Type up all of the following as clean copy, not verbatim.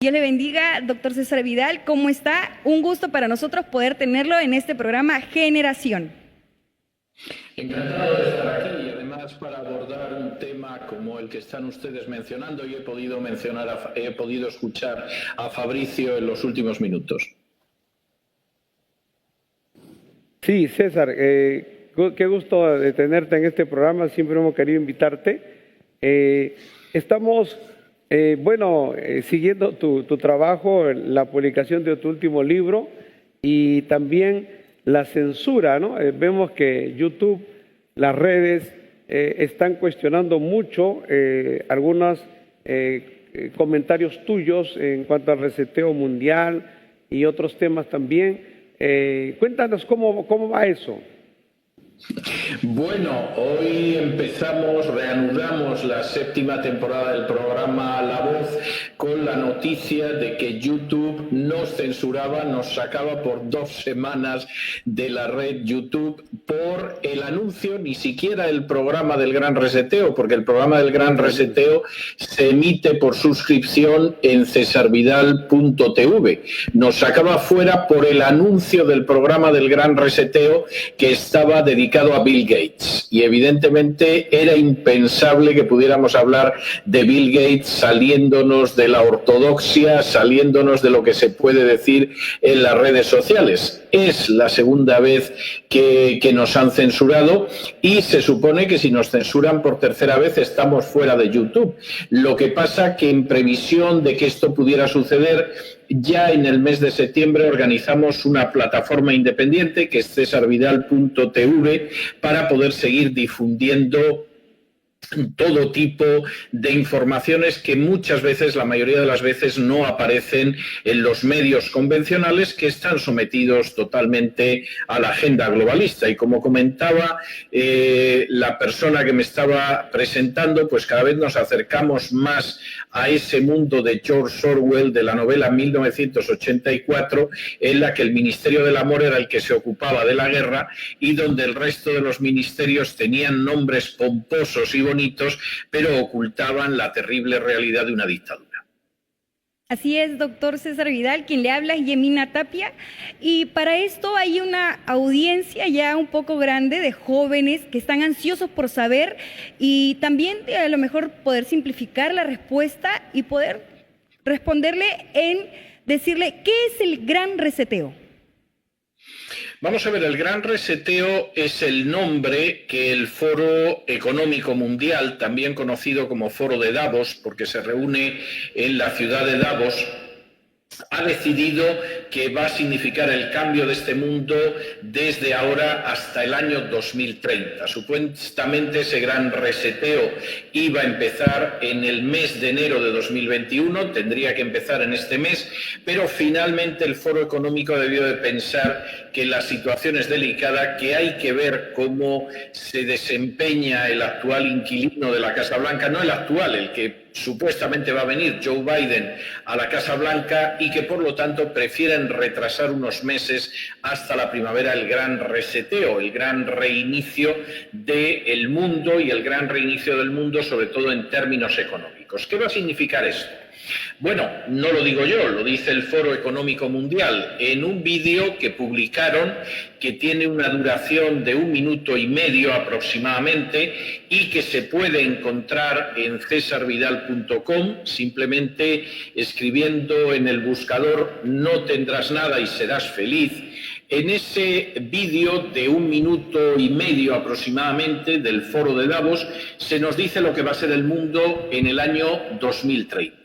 Dios le bendiga, doctor César Vidal. ¿Cómo está? Un gusto para nosotros poder tenerlo en este programa Generación. Encantado de estar aquí y además para abordar un tema como el que están ustedes mencionando y he podido escuchar a Fabricio en los últimos minutos. Sí, César, qué gusto de tenerte en este programa, siempre hemos querido invitarte. Estamos, siguiendo tu trabajo, la publicación de tu último libro y también la censura, ¿no? Vemos que YouTube, las redes, están cuestionando mucho algunos comentarios tuyos en cuanto al reseteo mundial y otros temas también. Cuéntanos cómo va eso. Bueno, hoy reanudamos la 7ª temporada del programa La Voz con la noticia de que YouTube nos censuraba, nos sacaba por 2 semanas de la red YouTube por el anuncio, ni siquiera el programa del Gran Reseteo, porque el programa del Gran Reseteo se emite por suscripción en cesarvidal.tv. Nos sacaba fuera por el anuncio del programa del Gran Reseteo que estaba dedicado a Bill Gates y evidentemente era impensable que pudiéramos hablar de Bill Gates saliéndonos de la ortodoxia, saliéndonos de lo que se puede decir en las redes sociales. Es la segunda vez que nos han censurado y se supone que si nos censuran por tercera vez estamos fuera de YouTube. Lo que pasa que en previsión de que esto pudiera suceder, ya en el mes de septiembre organizamos una plataforma independiente que es cesarvidal.tv para poder seguir difundiendo todo tipo de informaciones que muchas veces, la mayoría de las veces, no aparecen en los medios convencionales que están sometidos totalmente a la agenda globalista. Y como comentaba la persona que me estaba presentando, pues cada vez nos acercamos más a ese mundo de George Orwell, de la novela 1984, en la que el Ministerio del Amor era el que se ocupaba de la guerra y donde el resto de los ministerios tenían nombres pomposos y bonitos, pero ocultaban la terrible realidad de una dictadura. Así es, doctor César Vidal, quien le habla es Yemina Tapia, y para esto hay una audiencia ya un poco grande de jóvenes que están ansiosos por saber y también a lo mejor poder simplificar la respuesta y poder responderle en decirle ¿qué es el Gran Reseteo? Vamos a ver, el Gran Reseteo es el nombre que el Foro Económico Mundial, también conocido como Foro de Davos, porque se reúne en la ciudad de Davos, ha decidido que va a significar el cambio de este mundo desde ahora hasta el año 2030. Supuestamente ese gran reseteo iba a empezar en el mes de enero de 2021, tendría que empezar en este mes, pero finalmente el Foro Económico debió de pensar que la situación es delicada, que hay que ver cómo se desempeña el actual inquilino de la Casa Blanca, no el actual, el que supuestamente va a venir, Joe Biden, a la Casa Blanca, y que por lo tanto prefieren retrasar unos meses hasta la primavera el gran reseteo, el gran reinicio del mundo y el gran reinicio del mundo sobre todo en términos económicos. ¿Qué va a significar esto? Bueno, no lo digo yo, lo dice el Foro Económico Mundial en un vídeo que publicaron que tiene una duración de 1 minuto y medio aproximadamente y que se puede encontrar en cesarvidal.com, simplemente escribiendo en el buscador "no tendrás nada y serás feliz". En ese vídeo de 1 minuto y medio aproximadamente del Foro de Davos se nos dice lo que va a ser el mundo en el año 2030.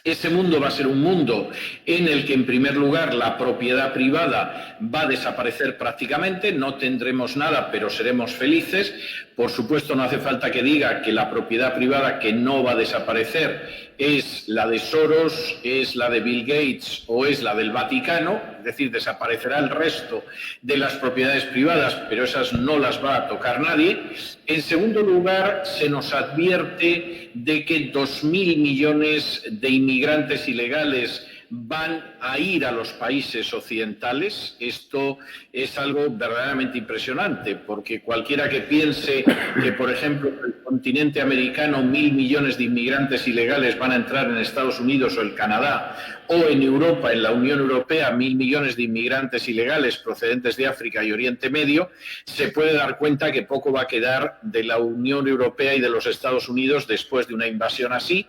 Ese mundo va a ser un mundo en el que, en primer lugar, la propiedad privada va a desaparecer prácticamente, no tendremos nada, pero seremos felices. Por supuesto, no hace falta que diga que la propiedad privada que no va a desaparecer es la de Soros, es la de Bill Gates o es la del Vaticano, es decir, desaparecerá el resto de las propiedades privadas, pero esas no las va a tocar nadie. En segundo lugar, se nos advierte de que 2.000 millones de inmigrantes ilegales van a ir a los países occidentales. Esto es algo verdaderamente impresionante, porque cualquiera que piense que, por ejemplo, en el continente americano 1.000 millones de inmigrantes ilegales van a entrar en Estados Unidos o el Canadá, o en Europa, en la Unión Europea, 1.000 millones de inmigrantes ilegales procedentes de África y Oriente Medio, se puede dar cuenta que poco va a quedar de la Unión Europea y de los Estados Unidos después de una invasión así.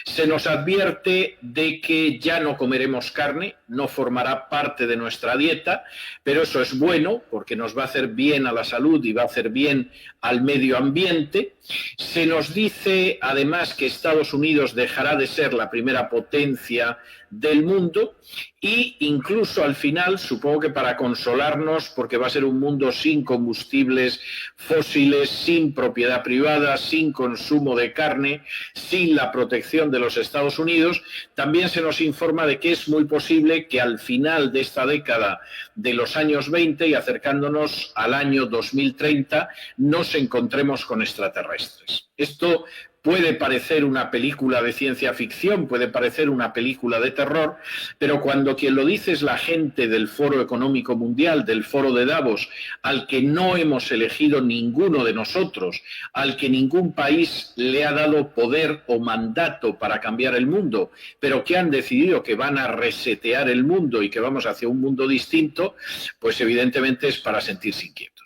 Se nos advierte de que ya no comeremos carne, no formará parte de nuestra dieta, pero eso es bueno porque nos va a hacer bien a la salud y va a hacer bien al medio ambiente. Se nos dice además que Estados Unidos dejará de ser la primera potencia del mundo e incluso al final, supongo que para consolarnos, porque va a ser un mundo sin combustibles fósiles, sin propiedad privada, sin consumo de carne, sin la protección de los Estados Unidos, también se nos informa de que es muy posible que al final de esta década de los años 20 y acercándonos al año 2030 nos encontremos con extraterrestres. Esto puede parecer una película de ciencia ficción, puede parecer una película de terror, pero cuando quien lo dice es la gente del Foro Económico Mundial, del Foro de Davos, al que no hemos elegido ninguno de nosotros, al que ningún país le ha dado poder o mandato para cambiar el mundo, pero que han decidido que van a resetear el mundo y que vamos hacia un mundo distinto, pues evidentemente es para sentirse inquietos.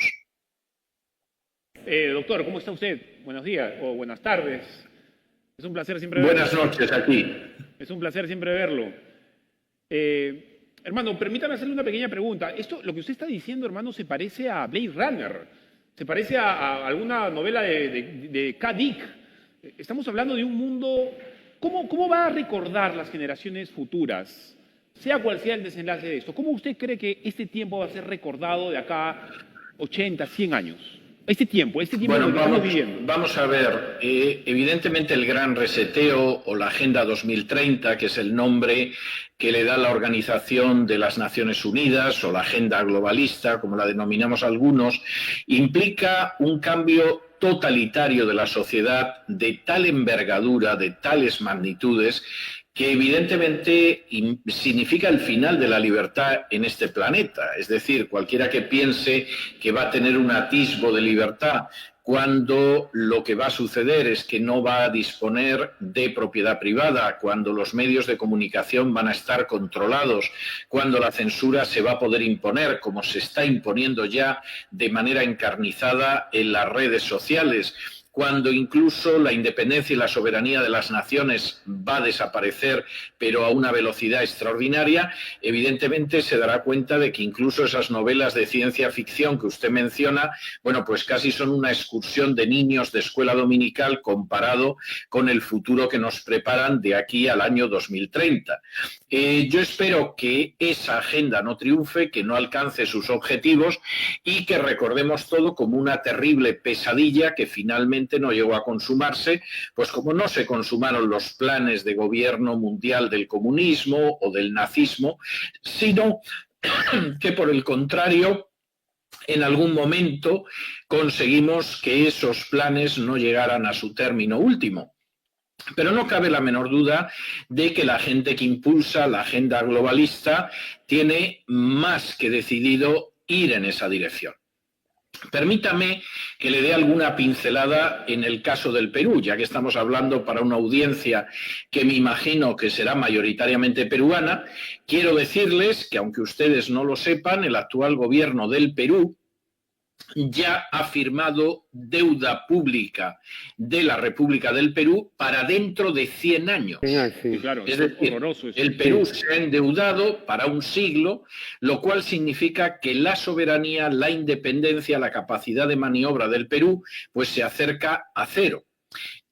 Doctor, ¿cómo está usted? Buenos días o buenas tardes. Es un placer siempre verlo. Buenas noches aquí. Es un placer siempre verlo. Hermano, permítame hacerle una pequeña pregunta. Lo que usted está diciendo, hermano, se parece a Blade Runner. Se parece a alguna novela de K. Dick. Estamos hablando de un mundo... ¿Cómo va a recordar las generaciones futuras, sea cual sea el desenlace de esto? ¿Cómo usted cree que este tiempo va a ser recordado de acá 80, 100 años? Este tiempo bueno, que estamos viviendo. Vamos a ver, evidentemente el gran reseteo o la Agenda 2030, que es el nombre que le da la Organización de las Naciones Unidas o la Agenda Globalista, como la denominamos algunos, implica un cambio totalitario de la sociedad de tal envergadura, de tales magnitudes, que evidentemente significa el final de la libertad en este planeta. Es decir, cualquiera que piense que va a tener un atisbo de libertad cuando lo que va a suceder es que no va a disponer de propiedad privada, cuando los medios de comunicación van a estar controlados, cuando la censura se va a poder imponer, como se está imponiendo ya de manera encarnizada en las redes sociales, cuando incluso la independencia y la soberanía de las naciones va a desaparecer, pero a una velocidad extraordinaria, evidentemente se dará cuenta de que incluso esas novelas de ciencia ficción que usted menciona, bueno, pues casi son una excursión de niños de escuela dominical comparado con el futuro que nos preparan de aquí al año 2030. Yo espero que esa agenda no triunfe, que no alcance sus objetivos y que recordemos todo como una terrible pesadilla que finalmente no llegó a consumarse, pues como no se consumaron los planes de gobierno mundial del comunismo o del nazismo, sino que por el contrario, en algún momento conseguimos que esos planes no llegaran a su término último. Pero no cabe la menor duda de que la gente que impulsa la agenda globalista tiene más que decidido ir en esa dirección. Permítame que le dé alguna pincelada en el caso del Perú, ya que estamos hablando para una audiencia que me imagino que será mayoritariamente peruana. Quiero decirles que, aunque ustedes no lo sepan, el actual gobierno del Perú ya ha firmado deuda pública de la República del Perú para dentro de 100 años. Sí, claro, es decir, el Perú se ha endeudado para un siglo, lo cual significa que la soberanía, la independencia, la capacidad de maniobra del Perú, pues se acerca a cero.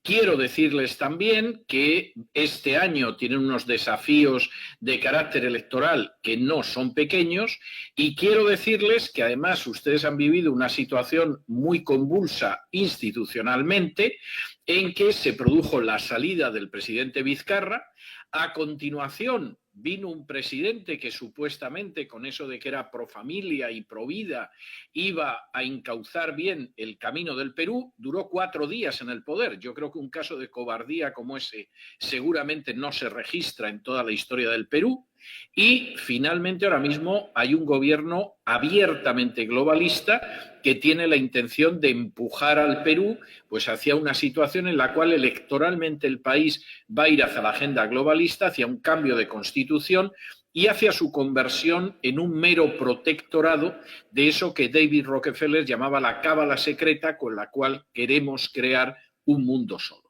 Quiero decirles también que este año tienen unos desafíos de carácter electoral que no son pequeños y quiero decirles que además ustedes han vivido una situación muy convulsa institucionalmente en que se produjo la salida del presidente Vizcarra. A continuación vino un presidente que supuestamente con eso de que era pro familia y pro vida iba a encauzar bien el camino del Perú, duró 4 días en el poder. Yo creo que un caso de cobardía como ese seguramente no se registra en toda la historia del Perú. Y finalmente ahora mismo hay un gobierno abiertamente globalista que tiene la intención de empujar al Perú pues hacia una situación en la cual electoralmente el país va a ir hacia la agenda globalista, hacia un cambio de constitución y hacia su conversión en un mero protectorado de eso que David Rockefeller llamaba la cábala secreta con la cual queremos crear un mundo solo.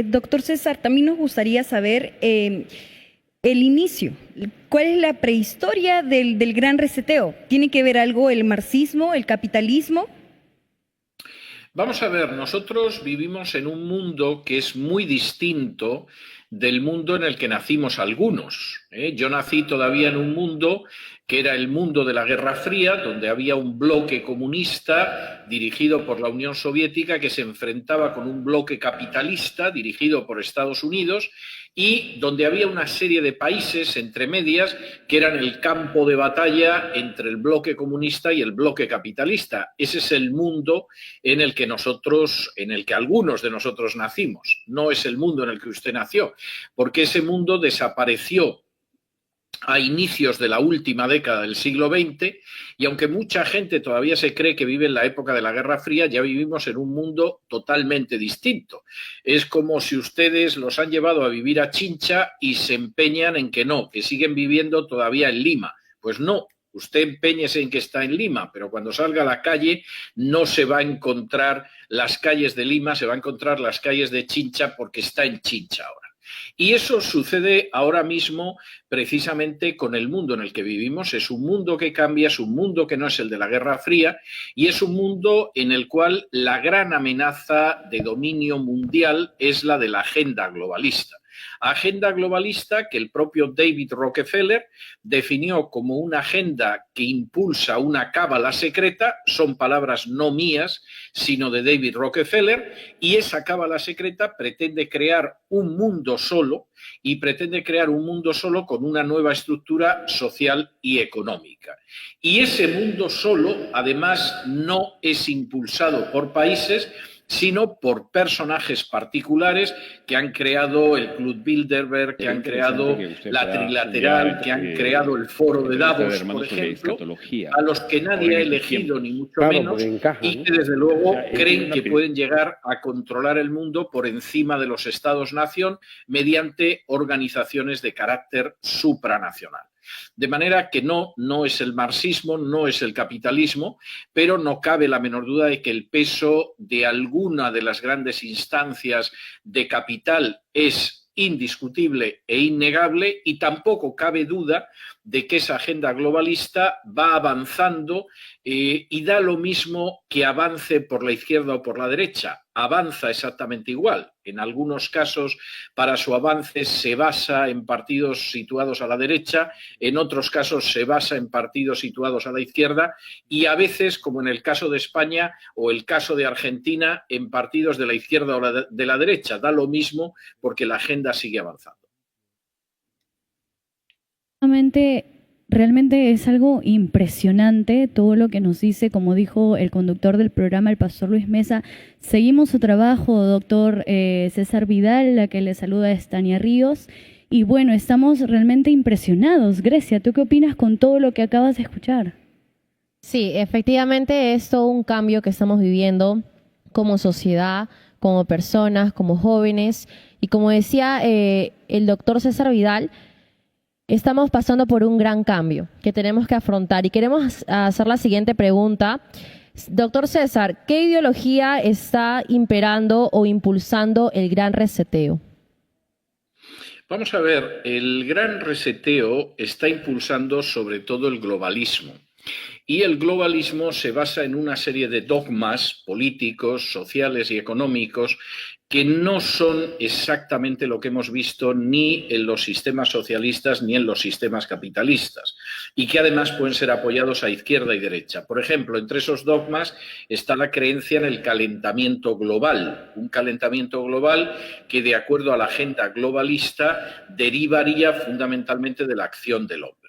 Doctor César, también nos gustaría saber el inicio. ¿Cuál es la prehistoria del gran reseteo? ¿Tiene que ver algo el marxismo, el capitalismo? Vamos a ver, nosotros vivimos en un mundo que es muy distinto del mundo en el que nacimos algunos. Yo nací todavía en un mundo que era el mundo de la Guerra Fría, donde había un bloque comunista dirigido por la Unión Soviética que se enfrentaba con un bloque capitalista dirigido por Estados Unidos y donde había una serie de países entre medias que eran el campo de batalla entre el bloque comunista y el bloque capitalista. Ese es el mundo en el que algunos de nosotros nacimos. No es el mundo en el que usted nació, porque ese mundo desapareció a inicios de la última década del siglo XX y aunque mucha gente todavía se cree que vive en la época de la Guerra Fría, ya vivimos en un mundo totalmente distinto. Es como si ustedes los han llevado a vivir a Chincha y se empeñan en que no, que siguen viviendo todavía en Lima. Pues no, usted empeñese en que está en Lima, pero cuando salga a la calle no se va a encontrar las calles de Lima, se va a encontrar las calles de Chincha porque está en Chincha ahora. Y eso sucede ahora mismo precisamente con el mundo en el que vivimos. Es un mundo que cambia, es un mundo que no es el de la Guerra Fría y es un mundo en el cual la gran amenaza de dominio mundial es la de la agenda globalista. Agenda globalista que el propio David Rockefeller definió como una agenda que impulsa una cábala secreta, son palabras no mías, sino de David Rockefeller, y esa cábala secreta pretende crear un mundo solo y pretende crear un mundo solo con una nueva estructura social y económica. Y ese mundo solo, además, no es impulsado por países, sino por personajes particulares que han creado el Club Bilderberg, que han creado la Trilateral, que han creado el Foro de Davos, por ejemplo, a los que nadie ha elegido, ni mucho menos, y que desde luego creen que pueden llegar a controlar el mundo por encima de los Estados-nación mediante organizaciones de carácter supranacional. De manera que no es el marxismo, no es el capitalismo, pero no cabe la menor duda de que el peso de alguna de las grandes instancias de capital es indiscutible e innegable y tampoco cabe duda de que esa agenda globalista va avanzando y da lo mismo que avance por la izquierda o por la derecha. Avanza exactamente igual. En algunos casos, para su avance se basa en partidos situados a la derecha, en otros casos se basa en partidos situados a la izquierda y a veces, como en el caso de España o el caso de Argentina, en partidos de la izquierda o de la derecha. Da lo mismo porque la agenda sigue avanzando. Realmente es algo impresionante todo lo que nos dice, como dijo el conductor del programa, el pastor Luis Mesa. Seguimos su trabajo, doctor César Vidal, la que le saluda es Tania Ríos. Y bueno, estamos realmente impresionados. Grecia, ¿tú qué opinas con todo lo que acabas de escuchar? Sí, efectivamente es todo un cambio que estamos viviendo como sociedad, como personas, como jóvenes. Y como decía el doctor César Vidal, estamos pasando por un gran cambio que tenemos que afrontar y queremos hacer la siguiente pregunta. Doctor César, ¿qué ideología está imperando o impulsando el gran reseteo? Vamos a ver, el gran reseteo está impulsando sobre todo el globalismo. Y el globalismo se basa en una serie de dogmas políticos, sociales y económicos que no son exactamente lo que hemos visto ni en los sistemas socialistas ni en los sistemas capitalistas, y que además pueden ser apoyados a izquierda y derecha. Por ejemplo, entre esos dogmas está la creencia en el calentamiento global, un calentamiento global que, de acuerdo a la agenda globalista, derivaría fundamentalmente de la acción del hombre.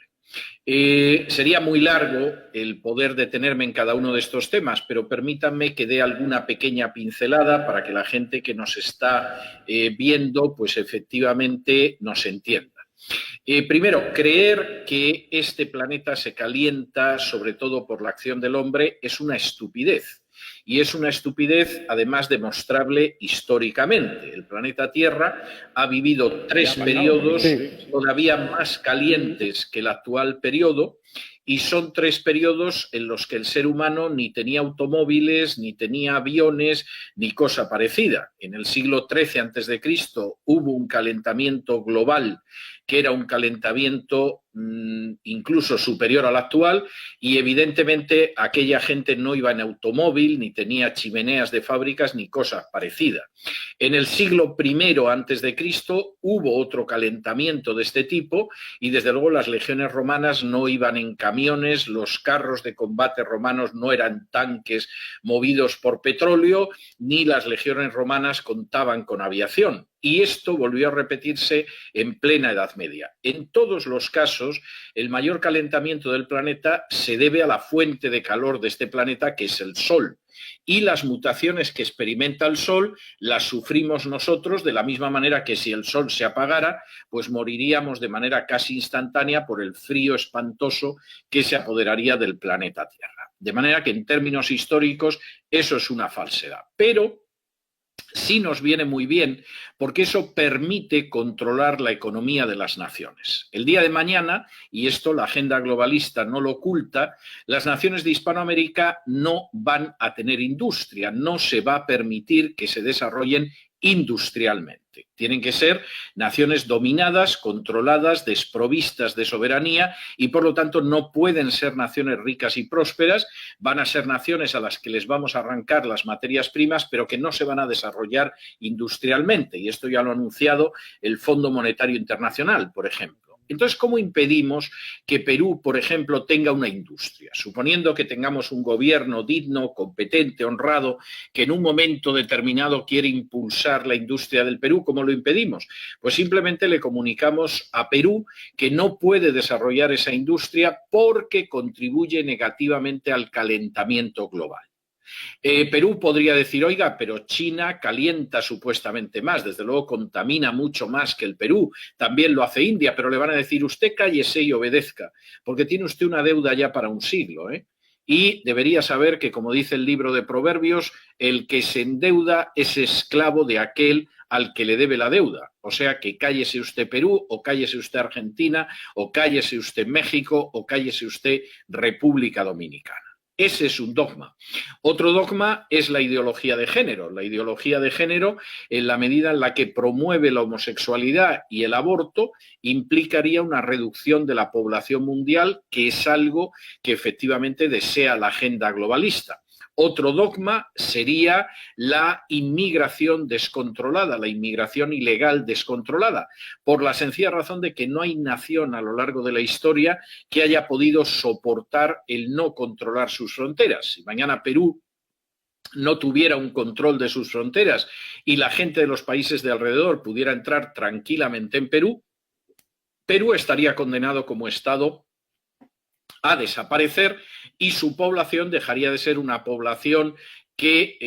Sería muy largo el poder detenerme en cada uno de estos temas, pero permítanme que dé alguna pequeña pincelada para que la gente que nos está viendo, pues efectivamente nos entienda. Primero, creer que este planeta se calienta sobre todo por la acción del hombre es una estupidez. Y es una estupidez, además, demostrable históricamente. El planeta Tierra ha vivido 3 periodos todavía más calientes que el actual periodo, y son 3 periodos en los que el ser humano ni tenía automóviles, ni tenía aviones, ni cosa parecida. En el siglo XIII a.C. hubo un calentamiento global que era un calentamiento incluso superior al actual, y evidentemente aquella gente no iba en automóvil, ni tenía chimeneas de fábricas, ni cosas parecidas. En el siglo I a.C. hubo otro calentamiento de este tipo, y desde luego las legiones romanas no iban en camiones, los carros de combate romanos no eran tanques movidos por petróleo, ni las legiones romanas contaban con aviación. Y esto volvió a repetirse en plena Edad Media. En todos los casos, el mayor calentamiento del planeta se debe a la fuente de calor de este planeta, que es el Sol. Y las mutaciones que experimenta el Sol las sufrimos nosotros de la misma manera que si el Sol se apagara, pues moriríamos de manera casi instantánea por el frío espantoso que se apoderaría del planeta Tierra. De manera que en términos históricos eso es una falsedad. Pero sí nos viene muy bien porque eso permite controlar la economía de las naciones. El día de mañana, y esto la agenda globalista no lo oculta, las naciones de Hispanoamérica no van a tener industria, no se va a permitir que se desarrollen industrialmente. Tienen que ser naciones dominadas, controladas, desprovistas de soberanía, y por lo tanto no pueden ser naciones ricas y prósperas. Van a ser naciones a las que les vamos a arrancar las materias primas, pero que no se van a desarrollar industrialmente. Y esto ya lo ha anunciado el Fondo Monetario Internacional, por ejemplo. Entonces, ¿cómo impedimos que Perú, por ejemplo, tenga una industria? Suponiendo que tengamos un gobierno digno, competente, honrado, que en un momento determinado quiere impulsar la industria del Perú, ¿cómo lo impedimos? Pues simplemente le comunicamos a Perú que no puede desarrollar esa industria porque contribuye negativamente al calentamiento global. Perú podría decir, oiga, pero China calienta supuestamente más, desde luego contamina mucho más que el Perú, también lo hace India, pero le van a decir, usted cállese y obedezca, porque tiene usted una deuda ya para un siglo, ¿eh? Y debería saber que, como dice el libro de Proverbios, el que se endeuda es esclavo de aquel al que le debe la deuda. O sea que cállese usted Perú, o cállese usted Argentina, o cállese usted México, o cállese usted República Dominicana. Ese es un dogma. Otro dogma es la ideología de género. La ideología de género, en la medida en la que promueve la homosexualidad y el aborto, implicaría una reducción de la población mundial, que es algo que efectivamente desea la agenda globalista. Otro dogma sería la inmigración descontrolada, la inmigración ilegal descontrolada, por la sencilla razón de que no hay nación a lo largo de la historia que haya podido soportar el no controlar sus fronteras. Si mañana Perú no tuviera un control de sus fronteras y la gente de los países de alrededor pudiera entrar tranquilamente en Perú, Perú estaría condenado como Estado a desaparecer y su población dejaría de ser una población que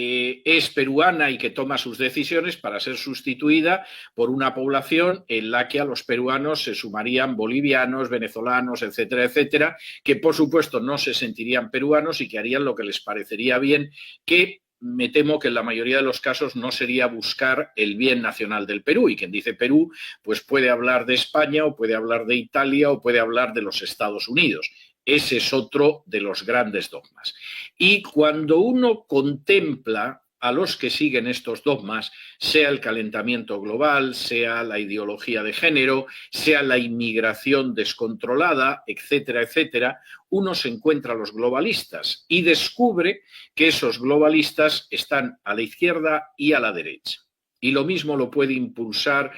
es peruana y que toma sus decisiones para ser sustituida por una población en la que a los peruanos se sumarían bolivianos, venezolanos, etcétera, etcétera, que por supuesto no se sentirían peruanos y que harían lo que les parecería bien, que me temo que en la mayoría de los casos no sería buscar el bien nacional del Perú. Y quien dice Perú, pues puede hablar de España o puede hablar de Italia o puede hablar de los Estados Unidos. Ese es otro de los grandes dogmas. Y cuando uno contempla a los que siguen estos dogmas, sea el calentamiento global, sea la ideología de género, sea la inmigración descontrolada, etcétera, etcétera, uno se encuentra a los globalistas y descubre que esos globalistas están a la izquierda y a la derecha. Y lo mismo lo puede impulsar,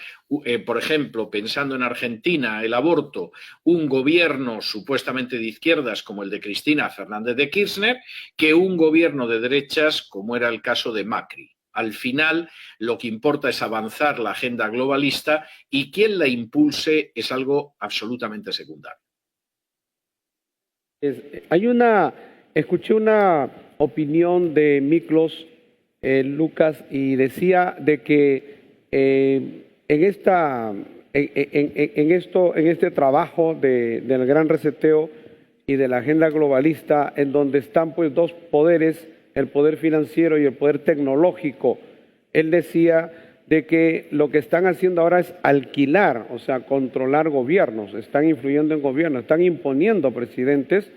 por ejemplo, pensando en Argentina, el aborto, un gobierno supuestamente de izquierdas como el de Cristina Fernández de Kirchner, que un gobierno de derechas como era el caso de Macri. Al final, lo que importa es avanzar la agenda globalista y quien la impulse es algo absolutamente secundario. Escuché una opinión de Miklos Lucas y decía de que en este trabajo del gran reseteo y de la agenda globalista, en donde están pues dos poderes, el poder financiero y el poder tecnológico, él decía de que lo que están haciendo ahora es alquilar, o sea, controlar gobiernos, están influyendo en gobiernos, están imponiendo presidentes,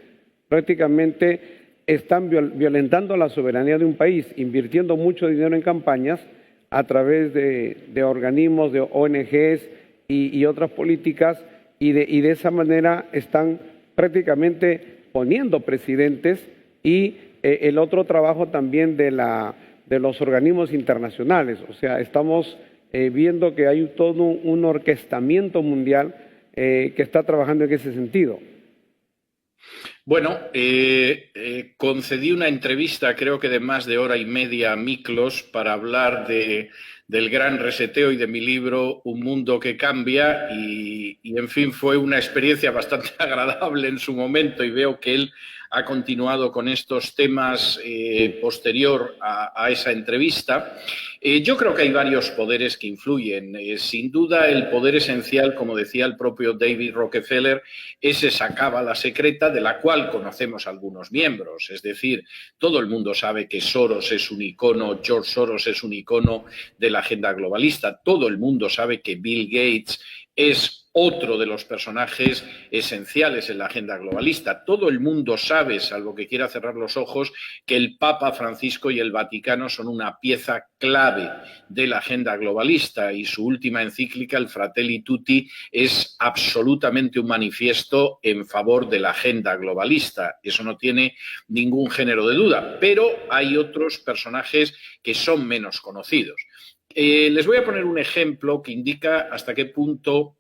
prácticamente están violentando la soberanía de un país, invirtiendo mucho dinero en campañas a través de organismos, de ONGs y otras políticas, y de esa manera están prácticamente poniendo presidentes. Y el otro trabajo también de los organismos internacionales, o sea, estamos viendo que hay todo un orquestamiento mundial que está trabajando en ese sentido. Bueno, concedí una entrevista, creo que de más de hora y media, a Miklos para hablar del gran reseteo y de mi libro Un mundo que cambia y en fin, fue una experiencia bastante agradable en su momento y veo que él ha continuado con estos temas posterior a esa entrevista. Yo creo que hay varios poderes que influyen. Sin duda, el poder esencial, como decía el propio David Rockefeller, es esa cábala secreta de la cual conocemos algunos miembros. Es decir, todo el mundo sabe que Soros es un icono, George Soros es un icono de la agenda globalista. Todo el mundo sabe que Bill Gates es otro de los personajes esenciales en la agenda globalista. Todo el mundo sabe, salvo que quiera cerrar los ojos, que el Papa Francisco y el Vaticano son una pieza clave de la agenda globalista y su última encíclica, el Fratelli Tutti, es absolutamente un manifiesto en favor de la agenda globalista. Eso no tiene ningún género de duda, pero hay otros personajes que son menos conocidos. Les voy a poner un ejemplo que indica hasta qué punto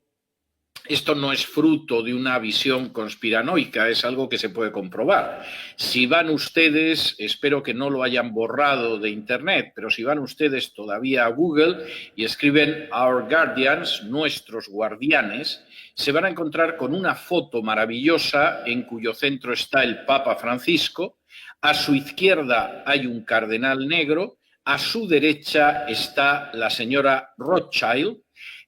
esto no es fruto de una visión conspiranoica, es algo que se puede comprobar. Si van ustedes, espero que no lo hayan borrado de Internet, pero si van ustedes todavía a Google y escriben Our Guardians, nuestros guardianes, se van a encontrar con una foto maravillosa en cuyo centro está el Papa Francisco, a su izquierda hay un cardenal negro, a su derecha está la señora Rothschild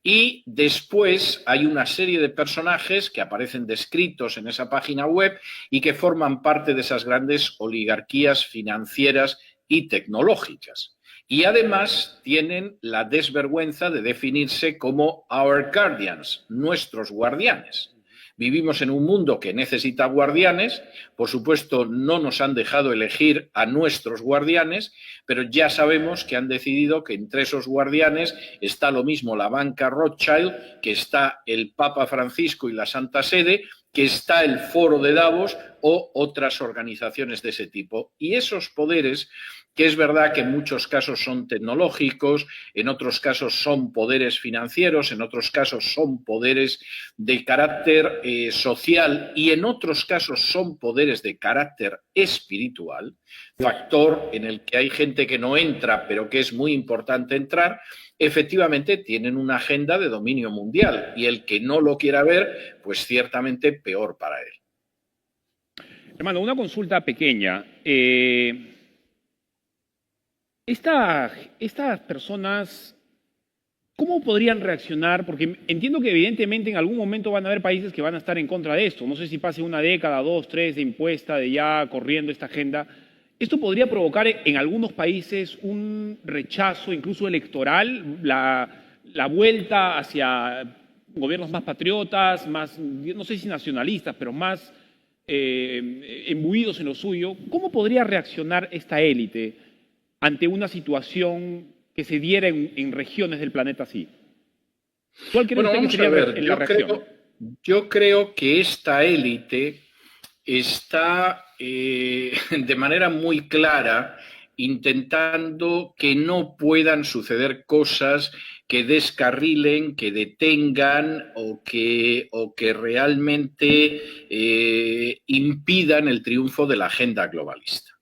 y después hay una serie de personajes que aparecen descritos en esa página web y que forman parte de esas grandes oligarquías financieras y tecnológicas. Y además tienen la desvergüenza de definirse como Our Guardians, nuestros guardianes. Vivimos en un mundo que necesita guardianes, por supuesto no nos han dejado elegir a nuestros guardianes, pero ya sabemos que han decidido que entre esos guardianes está lo mismo la banca Rothschild, que está el Papa Francisco y la Santa Sede, que está el Foro de Davos o otras organizaciones de ese tipo. Y esos poderes, que es verdad que en muchos casos son tecnológicos, en otros casos son poderes financieros, en otros casos son poderes de carácter social y en otros casos son poderes de carácter espiritual, factor en el que hay gente que no entra, pero que es muy importante entrar, efectivamente tienen una agenda de dominio mundial y el que no lo quiera ver, pues ciertamente peor para él. Hermano, una consulta pequeña. Estas personas, ¿cómo podrían reaccionar? Porque entiendo que evidentemente en algún momento van a haber países que van a estar en contra de esto. No sé si pase una década, 2, 3 de impuesta, de ya corriendo esta agenda. Esto podría provocar en algunos países un rechazo incluso electoral, la vuelta hacia gobiernos más patriotas, más, no sé si nacionalistas, pero más imbuidos en lo suyo. ¿Cómo podría reaccionar esta élite ante una situación que se diera en regiones del planeta así? ¿Cuál cree usted que sería la reacción? Yo creo que esta élite está de manera muy clara intentando que no puedan suceder cosas que descarrilen, que detengan o que realmente impidan el triunfo de la agenda globalista.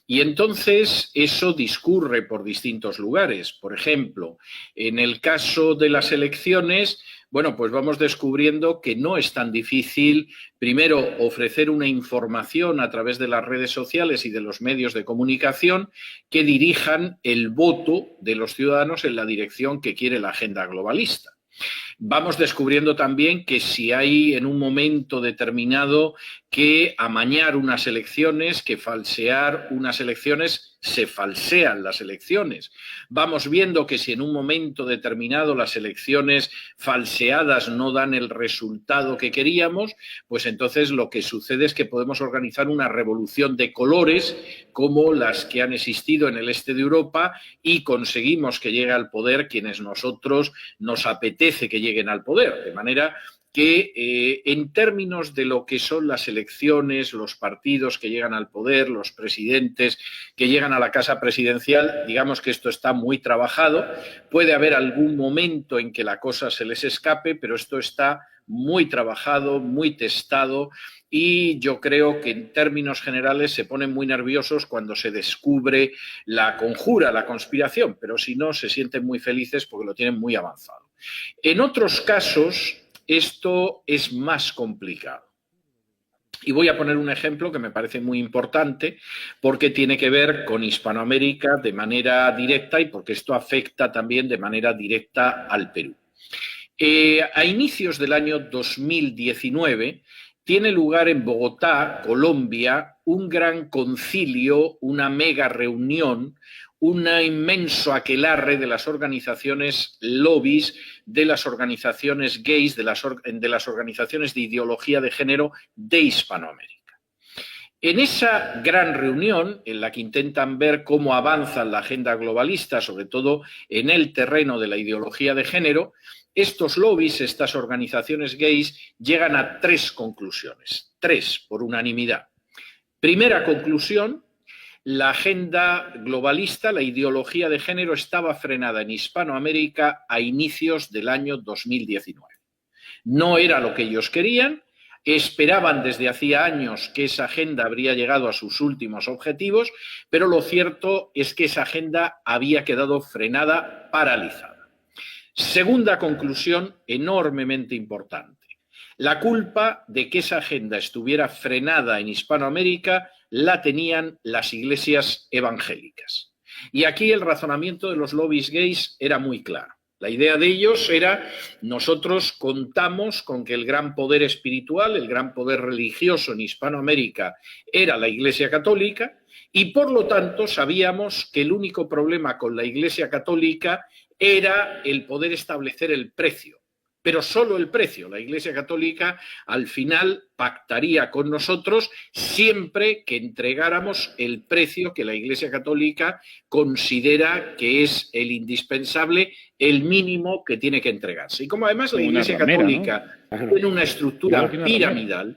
Y entonces eso discurre por distintos lugares. Por ejemplo, en el caso de las elecciones, bueno, pues vamos descubriendo que no es tan difícil, primero, ofrecer una información a través de las redes sociales y de los medios de comunicación que dirijan el voto de los ciudadanos en la dirección que quiere la agenda globalista. Vamos descubriendo también que si hay en un momento determinado que amañar unas elecciones, que falsear unas elecciones, se falsean las elecciones. Vamos viendo que si en un momento determinado las elecciones falseadas no dan el resultado que queríamos, pues entonces lo que sucede es que podemos organizar una revolución de colores como las que han existido en el este de Europa y conseguimos que llegue al poder quienes nosotros nos apetece que lleguen al poder. De manera que en términos de lo que son las elecciones, los partidos que llegan al poder, los presidentes que llegan a la casa presidencial, digamos que esto está muy trabajado. Puede haber algún momento en que la cosa se les escape, pero esto está muy trabajado, muy testado y yo creo que en términos generales se ponen muy nerviosos cuando se descubre la conjura, la conspiración, pero si no se sienten muy felices porque lo tienen muy avanzado. En otros casos esto es más complicado. Y voy a poner un ejemplo que me parece muy importante porque tiene que ver con Hispanoamérica de manera directa y porque esto afecta también de manera directa al Perú. A inicios del año 2019 tiene lugar en Bogotá, Colombia, un gran concilio, una mega reunión, un inmenso aquelarre de las organizaciones lobbies, de las organizaciones gays, de las organizaciones de ideología de género de Hispanoamérica. En esa gran reunión, en la que intentan ver cómo avanza la agenda globalista, sobre todo en el terreno de la ideología de género, estos lobbies, estas organizaciones gays, llegan a 3 conclusiones, 3 por unanimidad. Primera conclusión: la agenda globalista, la ideología de género, estaba frenada en Hispanoamérica a inicios del año 2019. No era lo que ellos querían, esperaban desde hacía años que esa agenda habría llegado a sus últimos objetivos, pero lo cierto es que esa agenda había quedado frenada, paralizada. Segunda conclusión, enormemente importante. La culpa de que esa agenda estuviera frenada en Hispanoamérica la tenían las iglesias evangélicas. Y aquí el razonamiento de los lobbies gays era muy claro. La idea de ellos era: nosotros contamos con que el gran poder espiritual, el gran poder religioso en Hispanoamérica era la Iglesia Católica y por lo tanto sabíamos que el único problema con la Iglesia Católica era el poder establecer el precio. Pero solo el precio. La Iglesia Católica al final pactaría con nosotros siempre que entregáramos el precio que la Iglesia Católica considera que es el indispensable, el mínimo que tiene que entregarse. Y como además la Iglesia Católica tiene una estructura piramidal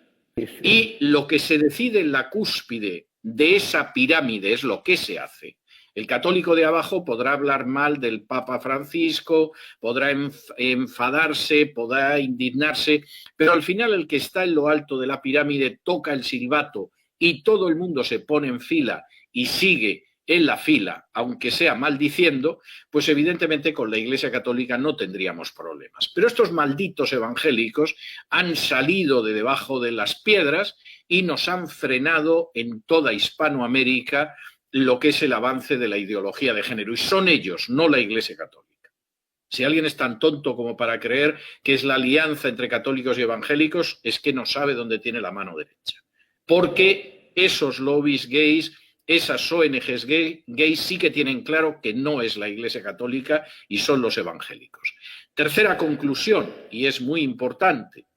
y lo que se decide en la cúspide de esa pirámide es lo que se hace. El católico de abajo podrá hablar mal del Papa Francisco, podrá enfadarse, podrá indignarse, pero al final el que está en lo alto de la pirámide toca el silbato y todo el mundo se pone en fila y sigue en la fila, aunque sea maldiciendo, pues evidentemente con la Iglesia Católica no tendríamos problemas. Pero estos malditos evangélicos han salido de debajo de las piedras y nos han frenado en toda Hispanoamérica lo que es el avance de la ideología de género. Y son ellos, no la Iglesia Católica. Si alguien es tan tonto como para creer que es la alianza entre católicos y evangélicos, es que no sabe dónde tiene la mano derecha. Porque esos lobbies gays, esas ONGs gays sí que tienen claro que no es la Iglesia Católica y son los evangélicos. Tercera conclusión, y es muy importante: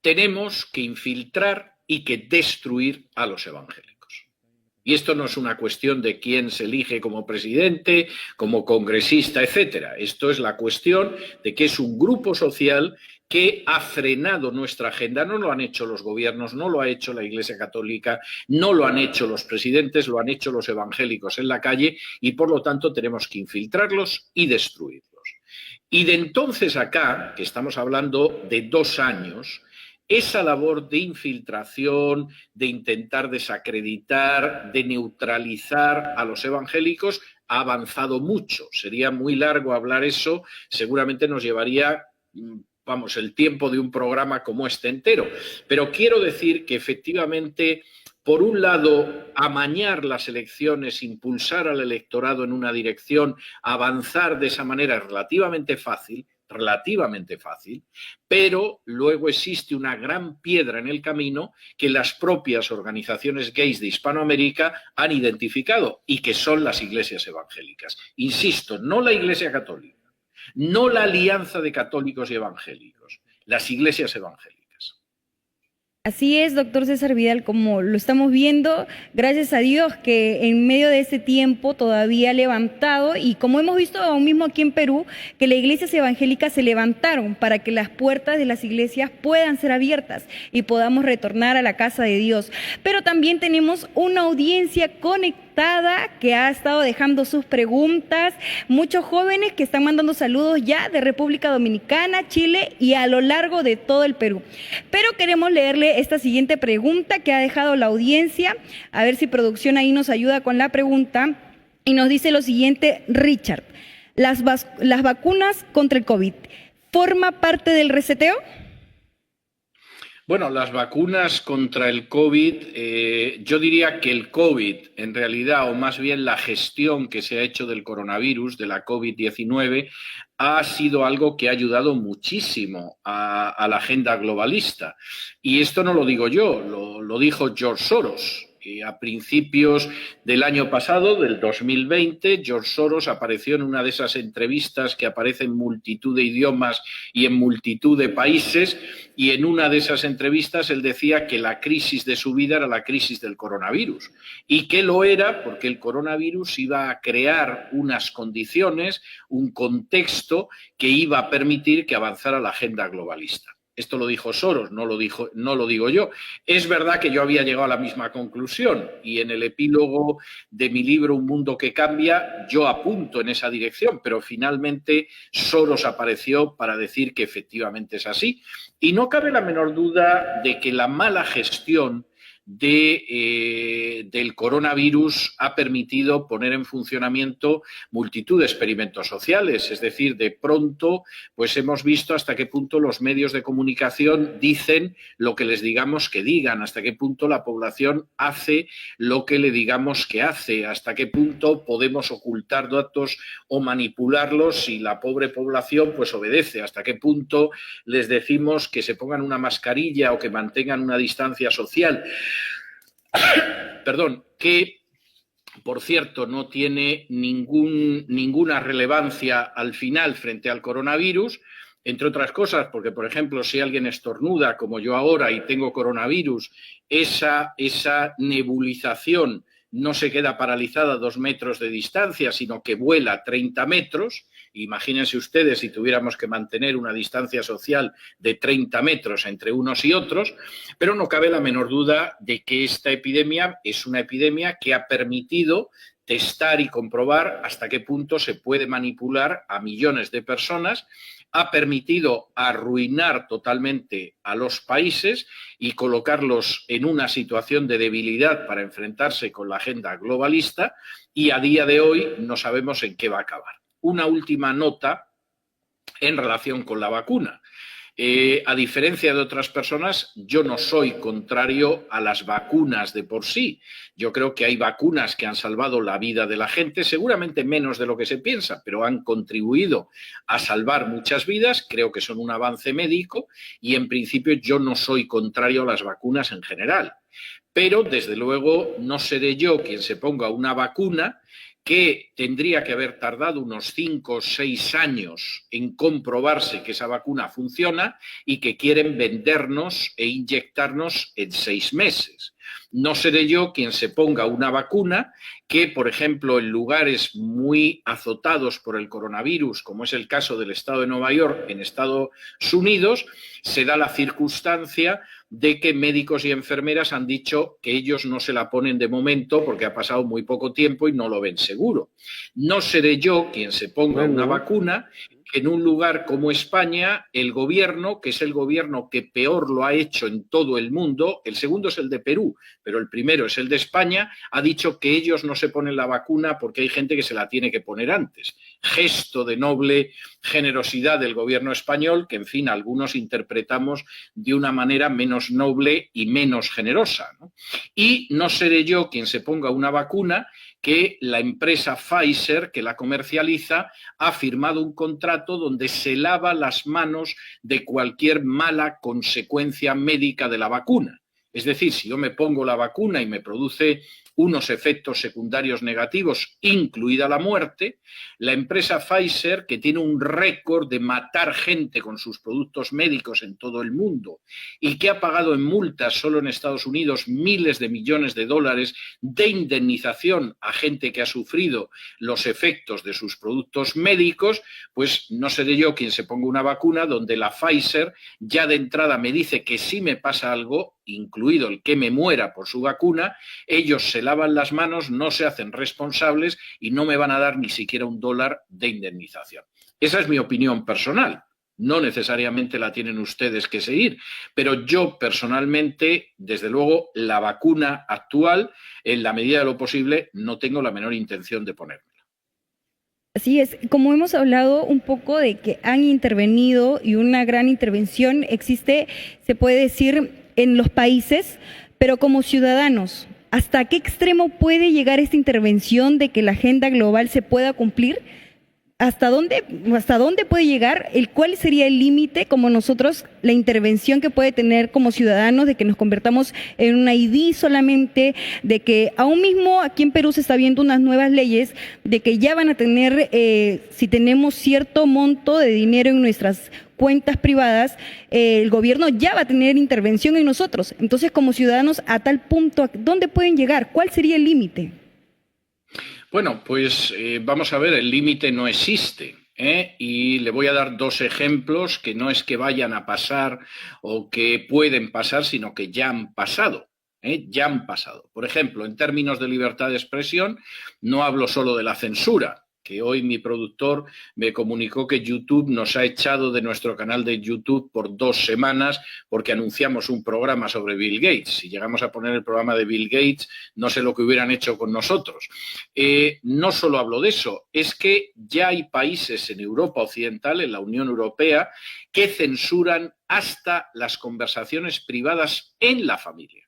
tenemos que infiltrar y que destruir a los evangélicos. Y esto no es una cuestión de quién se elige como presidente, como congresista, etcétera. Esto es la cuestión de que es un grupo social que ha frenado nuestra agenda. No lo han hecho los gobiernos, no lo ha hecho la Iglesia Católica, no lo han hecho los presidentes, lo han hecho los evangélicos en la calle y, por lo tanto, tenemos que infiltrarlos y destruirlos. Y de entonces acá, que estamos hablando de 2 años, esa labor de infiltración, de intentar desacreditar, de neutralizar a los evangélicos ha avanzado mucho. Sería muy largo hablar eso, seguramente nos llevaría, vamos, el tiempo de un programa como este entero. Pero quiero decir que efectivamente, por un lado, amañar las elecciones, impulsar al electorado en una dirección, avanzar de esa manera es relativamente fácil, pero luego existe una gran piedra en el camino que las propias organizaciones gays de Hispanoamérica han identificado y que son las iglesias evangélicas. Insisto, no la Iglesia Católica, no la alianza de católicos y evangélicos, las iglesias evangélicas. Así es, doctor César Vidal, como lo estamos viendo, gracias a Dios que en medio de ese tiempo todavía ha levantado, y como hemos visto aún mismo aquí en Perú, que las iglesias evangélicas se levantaron para que las puertas de las iglesias puedan ser abiertas y podamos retornar a la casa de Dios. Pero también tenemos una audiencia conectada que ha estado dejando sus preguntas, muchos jóvenes que están mandando saludos ya de República Dominicana, Chile y a lo largo de todo el Perú. Pero queremos leerle esta siguiente pregunta que ha dejado la audiencia, a ver si producción ahí nos ayuda con la pregunta, y nos dice lo siguiente Richard: ¿las vacunas contra el COVID forma parte del reseteo? Bueno, las vacunas contra el COVID, yo diría que el COVID, en realidad, o más bien la gestión que se ha hecho del coronavirus, de la COVID-19, ha sido algo que ha ayudado muchísimo a la agenda globalista. Y esto no lo digo yo, lo dijo George Soros. A principios del año pasado, del 2020, George Soros apareció en una de esas entrevistas que aparece en multitud de idiomas y en multitud de países, y en una de esas entrevistas él decía que la crisis de su vida era la crisis del coronavirus, y que lo era porque el coronavirus iba a crear unas condiciones, un contexto que iba a permitir que avanzara la agenda globalista. Esto lo dijo Soros, no lo digo yo. Es verdad que yo había llegado a la misma conclusión y en el epílogo de mi libro Un mundo que cambia yo apunto en esa dirección, pero finalmente Soros apareció para decir que efectivamente es así. Y no cabe la menor duda de que la mala gestión del coronavirus ha permitido poner en funcionamiento multitud de experimentos sociales. Es decir, de pronto pues hemos visto hasta qué punto los medios de comunicación dicen lo que les digamos que digan, hasta qué punto la población hace lo que le digamos que hace, hasta qué punto podemos ocultar datos o manipularlos y la pobre población pues obedece, hasta qué punto les decimos que se pongan una mascarilla o que mantengan una distancia social. Perdón, que por cierto no tiene ninguna relevancia al final frente al coronavirus, entre otras cosas porque, por ejemplo, si alguien estornuda como yo ahora y tengo coronavirus, esa nebulización no se queda paralizada a 2 metros de distancia, sino que vuela 30 metros. Imagínense ustedes si tuviéramos que mantener una distancia social de 30 metros entre unos y otros, pero no cabe la menor duda de que esta epidemia es una epidemia que ha permitido testar y comprobar hasta qué punto se puede manipular a millones de personas, ha permitido arruinar totalmente a los países y colocarlos en una situación de debilidad para enfrentarse con la agenda globalista, y a día de hoy no sabemos en qué va a acabar. Una última nota en relación con la vacuna. A diferencia de otras personas, yo no soy contrario a las vacunas de por sí. Yo creo que hay vacunas que han salvado la vida de la gente, seguramente menos de lo que se piensa, pero han contribuido a salvar muchas vidas. Creo que son un avance médico y, en principio, yo no soy contrario a las vacunas en general. Pero, desde luego, no seré yo quien se ponga una vacuna que tendría que haber tardado unos 5 o 6 años en comprobarse que esa vacuna funciona y que quieren vendernos e inyectarnos en 6 meses. No seré yo quien se ponga una vacuna que, por ejemplo, en lugares muy azotados por el coronavirus, como es el caso del estado de Nueva York, en Estados Unidos, se da la circunstancia de que médicos y enfermeras han dicho que ellos no se la ponen de momento porque ha pasado muy poco tiempo y no lo ven seguro. No seré yo quien se ponga una vacuna en un lugar como España, el gobierno, que es el gobierno que peor lo ha hecho en todo el mundo, el segundo es el de Perú, pero el primero es el de España, ha dicho que ellos no se ponen la vacuna porque hay gente que se la tiene que poner antes. Gesto de noble generosidad del gobierno español que, en fin, algunos interpretamos de una manera menos noble y menos generosa, ¿no? Y no seré yo quien se ponga una vacuna que la empresa Pfizer, que la comercializa, ha firmado un contrato donde se lava las manos de cualquier mala consecuencia médica de la vacuna. Es decir, si yo me pongo la vacuna y me produce unos efectos secundarios negativos, incluida la muerte, la empresa Pfizer, que tiene un récord de matar gente con sus productos médicos en todo el mundo y que ha pagado en multas solo en Estados Unidos miles de millones de dólares de indemnización a gente que ha sufrido los efectos de sus productos médicos, pues no seré yo quien se ponga una vacuna donde la Pfizer ya de entrada me dice que si me pasa algo, incluido el que me muera por su vacuna, ellos se lavan las manos, no se hacen responsables y no me van a dar ni siquiera $1 de indemnización. Esa es mi opinión personal. No necesariamente la tienen ustedes que seguir, pero yo personalmente, desde luego, la vacuna actual, en la medida de lo posible, no tengo la menor intención de ponérmela. Así es, como hemos hablado un poco de que han intervenido y una gran intervención existe, se puede decir, en los países, pero como ciudadanos, ¿hasta qué extremo puede llegar esta intervención de que la agenda global se pueda cumplir? ¿Hasta dónde puede llegar? ¿Cuál sería el límite como nosotros, la intervención que puede tener como ciudadanos de que nos convertamos en una ID solamente, de que aún mismo aquí en Perú se está viendo unas nuevas leyes de que ya van a tener, si tenemos cierto monto de dinero en nuestras cuentas privadas, el gobierno ya va a tener intervención en nosotros? Entonces, como ciudadanos, a tal punto, ¿dónde pueden llegar? ¿Cuál sería el límite? Bueno, pues vamos a ver, el límite no existe, y le voy a dar 2 ejemplos que no es que vayan a pasar o que pueden pasar, sino que ya han pasado. Ya han pasado. Por ejemplo, en términos de libertad de expresión, no hablo solo de la censura, que hoy mi productor me comunicó que YouTube nos ha echado de nuestro canal de YouTube por 2 semanas porque anunciamos un programa sobre Bill Gates. Si llegamos a poner el programa de Bill Gates, no sé lo que hubieran hecho con nosotros. No solo hablo de eso, es que ya hay países en Europa Occidental, en la Unión Europea, que censuran hasta las conversaciones privadas en la familia.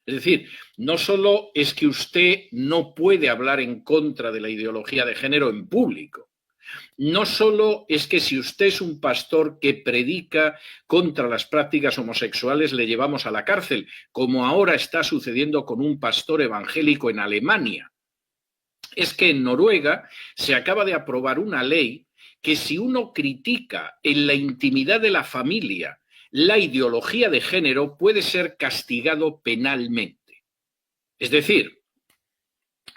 Es decir, no solo es que usted no puede hablar en contra de la ideología de género en público, no solo es que si usted es un pastor que predica contra las prácticas homosexuales le llevamos a la cárcel, como ahora está sucediendo con un pastor evangélico en Alemania. Es que en Noruega se acaba de aprobar una ley que si uno critica en la intimidad de la familia la ideología de género puede ser castigado penalmente. Es decir,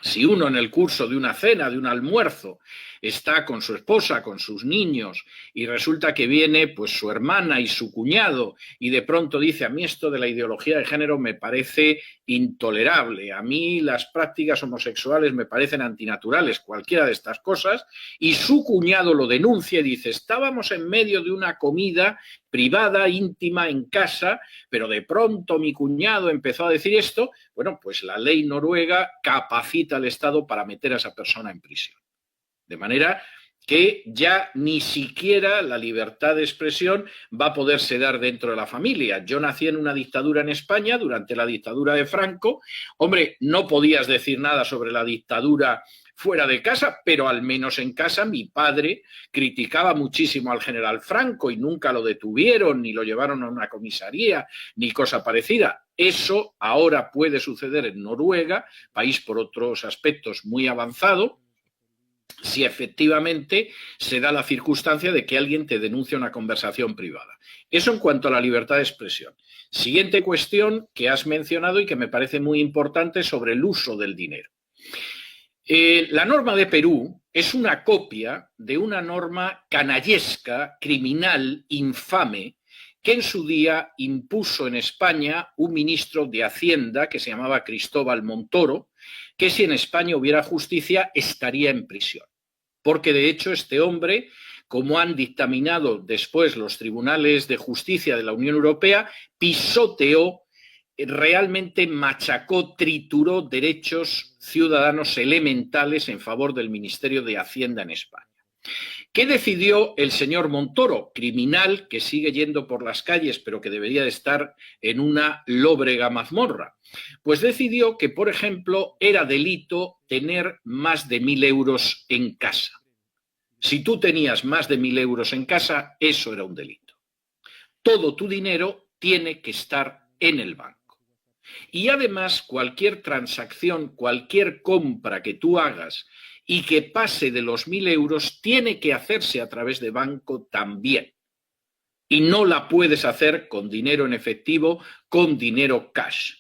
si uno en el curso de una cena, de un almuerzo, está con su esposa, con sus niños, y resulta que viene pues su hermana y su cuñado, y de pronto dice, a mí esto de la ideología de género me parece intolerable, a mí las prácticas homosexuales me parecen antinaturales, cualquiera de estas cosas, y su cuñado lo denuncia y dice, estábamos en medio de una comida privada, íntima, en casa, pero de pronto mi cuñado empezó a decir esto, bueno, pues la ley noruega capacita al Estado para meter a esa persona en prisión. De manera que ya ni siquiera la libertad de expresión va a poderse dar dentro de la familia. Yo nací en una dictadura en España, durante la dictadura de Franco. Hombre, no podías decir nada sobre la dictadura fuera de casa, pero al menos en casa mi padre criticaba muchísimo al general Franco y nunca lo detuvieron, ni lo llevaron a una comisaría, ni cosa parecida. Eso ahora puede suceder en Noruega, país por otros aspectos muy avanzado, si efectivamente se da la circunstancia de que alguien te denuncia una conversación privada. Eso en cuanto a la libertad de expresión. Siguiente cuestión que has mencionado y que me parece muy importante sobre el uso del dinero. La norma de Perú es una copia de una norma canallesca, criminal, infame, que en su día impuso en España un ministro de Hacienda que se llamaba Cristóbal Montoro, que si en España hubiera justicia estaría en prisión. Porque de hecho este hombre, como han dictaminado después los tribunales de justicia de la Unión Europea, pisoteó, realmente machacó, trituró derechos ciudadanos elementales en favor del Ministerio de Hacienda en España. ¿Qué decidió el señor Montoro, criminal que sigue yendo por las calles pero que debería de estar en una lóbrega mazmorra? Pues decidió que, por ejemplo, era delito tener más de 1.000 euros en casa. Si tú tenías más de 1.000 euros en casa, eso era un delito. Todo tu dinero tiene que estar en el banco. Y además, cualquier transacción, cualquier compra que tú hagas y que pase de los 1.000 euros, tiene que hacerse a través de banco también. Y no la puedes hacer con dinero en efectivo, con dinero cash.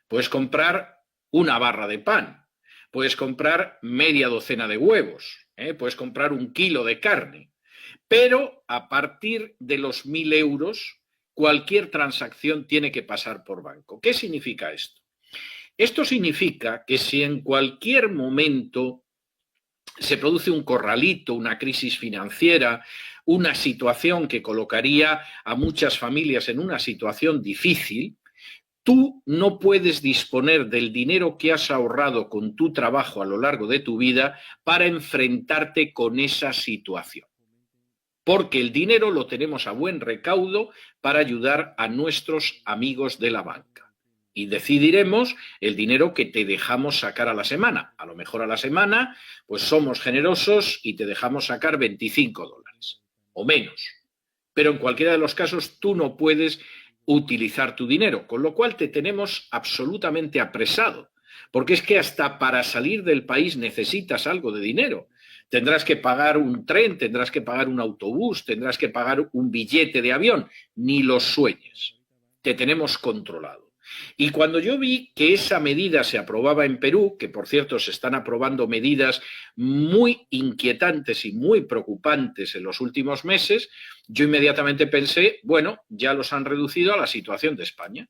Puedes comprar una barra de pan, puedes comprar media docena de huevos, puedes comprar 1 kilo de carne, pero a partir de los 1.000 euros, cualquier transacción tiene que pasar por banco. ¿Qué significa esto? Esto significa que si en cualquier momento se produce un corralito, una crisis financiera, una situación que colocaría a muchas familias en una situación difícil, tú no puedes disponer del dinero que has ahorrado con tu trabajo a lo largo de tu vida para enfrentarte con esa situación. Porque el dinero lo tenemos a buen recaudo para ayudar a nuestros amigos de la banca. Y decidiremos el dinero que te dejamos sacar a la semana. A lo mejor a la semana, pues somos generosos y te dejamos sacar $25 o menos. Pero en cualquiera de los casos tú no puedes utilizar tu dinero, con lo cual te tenemos absolutamente apresado. Porque es que hasta para salir del país necesitas algo de dinero. Tendrás que pagar un tren, tendrás que pagar un autobús, tendrás que pagar un billete de avión. Ni los sueñes. Te tenemos controlado. Y cuando yo vi que esa medida se aprobaba en Perú, que por cierto se están aprobando medidas muy inquietantes y muy preocupantes en los últimos meses, yo inmediatamente pensé, bueno, ya los han reducido a la situación de España.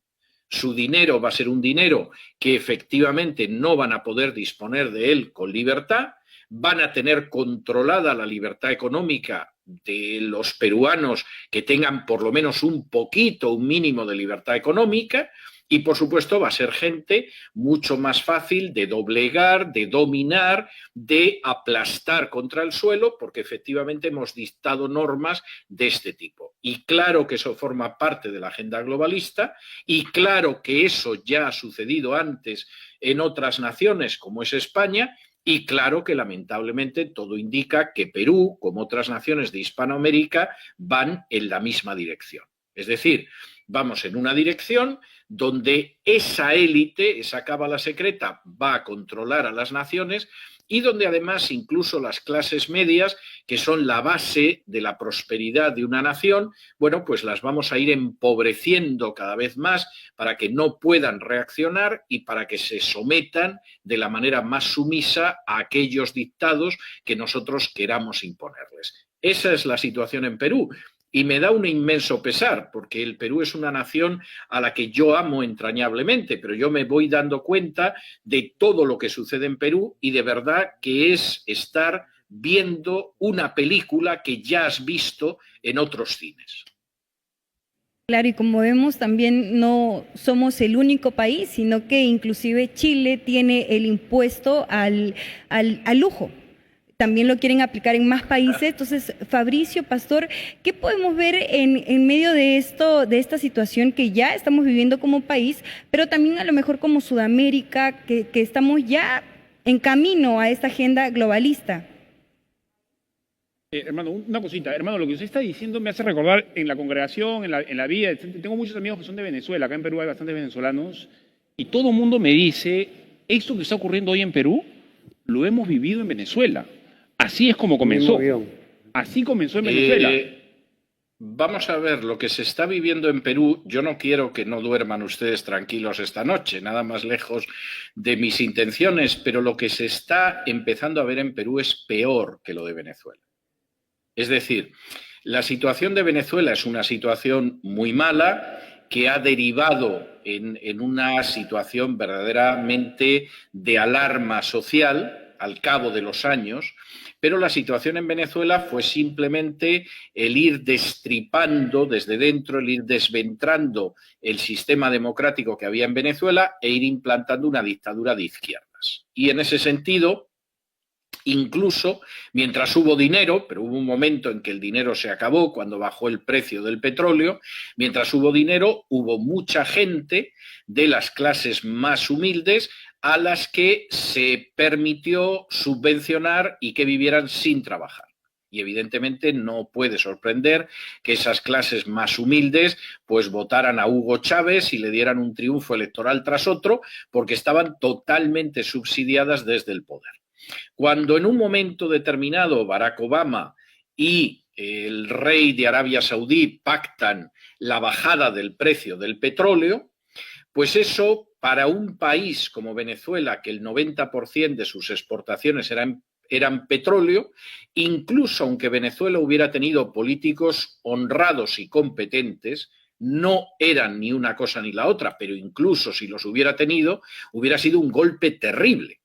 Su dinero va a ser un dinero que efectivamente no van a poder disponer de él con libertad, van a tener controlada la libertad económica de los peruanos que tengan por lo menos un poquito, un mínimo de libertad económica. Y, por supuesto, va a ser gente mucho más fácil de doblegar, de dominar, de aplastar contra el suelo, porque efectivamente hemos dictado normas de este tipo. Y claro que eso forma parte de la agenda globalista y claro que eso ya ha sucedido antes en otras naciones, como es España, y claro que lamentablemente todo indica que Perú, como otras naciones de Hispanoamérica, van en la misma dirección. Es decir, vamos en una dirección donde esa élite, esa cábala secreta, va a controlar a las naciones y donde además incluso las clases medias, que son la base de la prosperidad de una nación, bueno, pues las vamos a ir empobreciendo cada vez más para que no puedan reaccionar y para que se sometan de la manera más sumisa a aquellos dictados que nosotros queramos imponerles. Esa es la situación en Perú. Y me da un inmenso pesar, porque el Perú es una nación a la que yo amo entrañablemente, pero yo me voy dando cuenta de todo lo que sucede en Perú y de verdad que es estar viendo una película que ya has visto en otros cines. Claro, y como vemos también no somos el único país, sino que inclusive Chile tiene el impuesto al lujo. También lo quieren aplicar en más países. Entonces, Fabricio, Pastor, ¿qué podemos ver en medio de esta situación que ya estamos viviendo como país, pero también a lo mejor como Sudamérica, que estamos ya en camino a esta agenda globalista? Hermano, una cosita. Hermano, lo que usted está diciendo me hace recordar en la congregación, en la vida. Tengo muchos amigos que son de Venezuela. Acá en Perú hay bastantes venezolanos. Y todo el mundo me dice, esto que está ocurriendo hoy en Perú, lo hemos vivido en Venezuela. Así es como comenzó. Mismo guión. Así comenzó en Venezuela. Vamos a ver, lo que se está viviendo en Perú, yo no quiero que no duerman ustedes tranquilos esta noche, nada más lejos de mis intenciones, pero lo que se está empezando a ver en Perú es peor que lo de Venezuela. Es decir, la situación de Venezuela es una situación muy mala que ha derivado en una situación verdaderamente de alarma social al cabo de los años, pero la situación en Venezuela fue simplemente el ir destripando desde dentro, el ir desventrando el sistema democrático que había en Venezuela e ir implantando una dictadura de izquierdas. Y en ese sentido, incluso mientras hubo dinero, pero hubo un momento en que el dinero se acabó cuando bajó el precio del petróleo, mientras hubo dinero hubo mucha gente de las clases más humildes a las que se permitió subvencionar y que vivieran sin trabajar. Y evidentemente no puede sorprender que esas clases más humildes pues votaran a Hugo Chávez y le dieran un triunfo electoral tras otro porque estaban totalmente subsidiadas desde el poder. Cuando en un momento determinado Barack Obama y el rey de Arabia Saudí pactan la bajada del precio del petróleo, pues eso para un país como Venezuela, que el 90% de sus exportaciones eran petróleo, incluso aunque Venezuela hubiera tenido políticos honrados y competentes, no eran ni una cosa ni la otra, pero incluso si los hubiera tenido, hubiera sido un golpe terrible.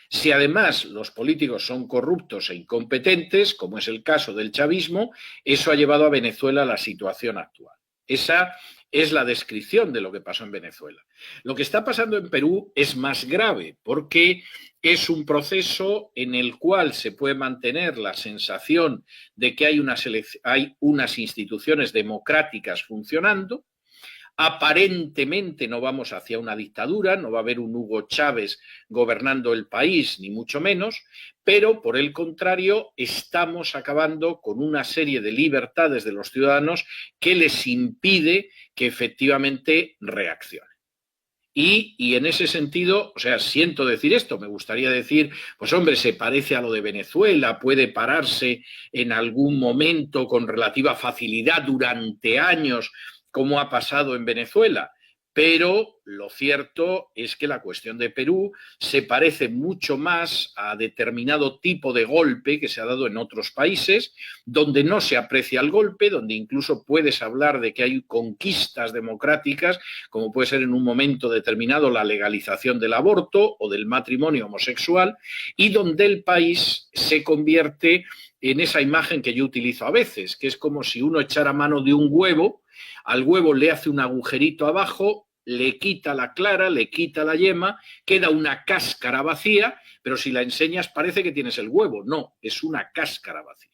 Si además los políticos son corruptos e incompetentes, como es el caso del chavismo, eso ha llevado a Venezuela a la situación actual. Esa es la descripción de lo que pasó en Venezuela. Lo que está pasando en Perú es más grave porque es un proceso en el cual se puede mantener la sensación de que hay unas instituciones democráticas funcionando. Aparentemente no vamos hacia una dictadura, no va a haber un Hugo Chávez gobernando el país, ni mucho menos, pero por el contrario estamos acabando con una serie de libertades de los ciudadanos que les impide que efectivamente reaccionen. Y en ese sentido, o sea, siento decir esto, me gustaría decir, pues hombre, se parece a lo de Venezuela, puede pararse en algún momento con relativa facilidad durante años, como ha pasado en Venezuela, pero lo cierto es que la cuestión de Perú se parece mucho más a determinado tipo de golpe que se ha dado en otros países, donde no se aprecia el golpe, donde incluso puedes hablar de que hay conquistas democráticas, como puede ser en un momento determinado la legalización del aborto o del matrimonio homosexual, y donde el país se convierte en esa imagen que yo utilizo a veces, que es como si uno echara mano de un huevo, al huevo le hace un agujerito abajo, le quita la clara, le quita la yema, queda una cáscara vacía, pero si la enseñas parece que tienes el huevo. No, es una cáscara vacía.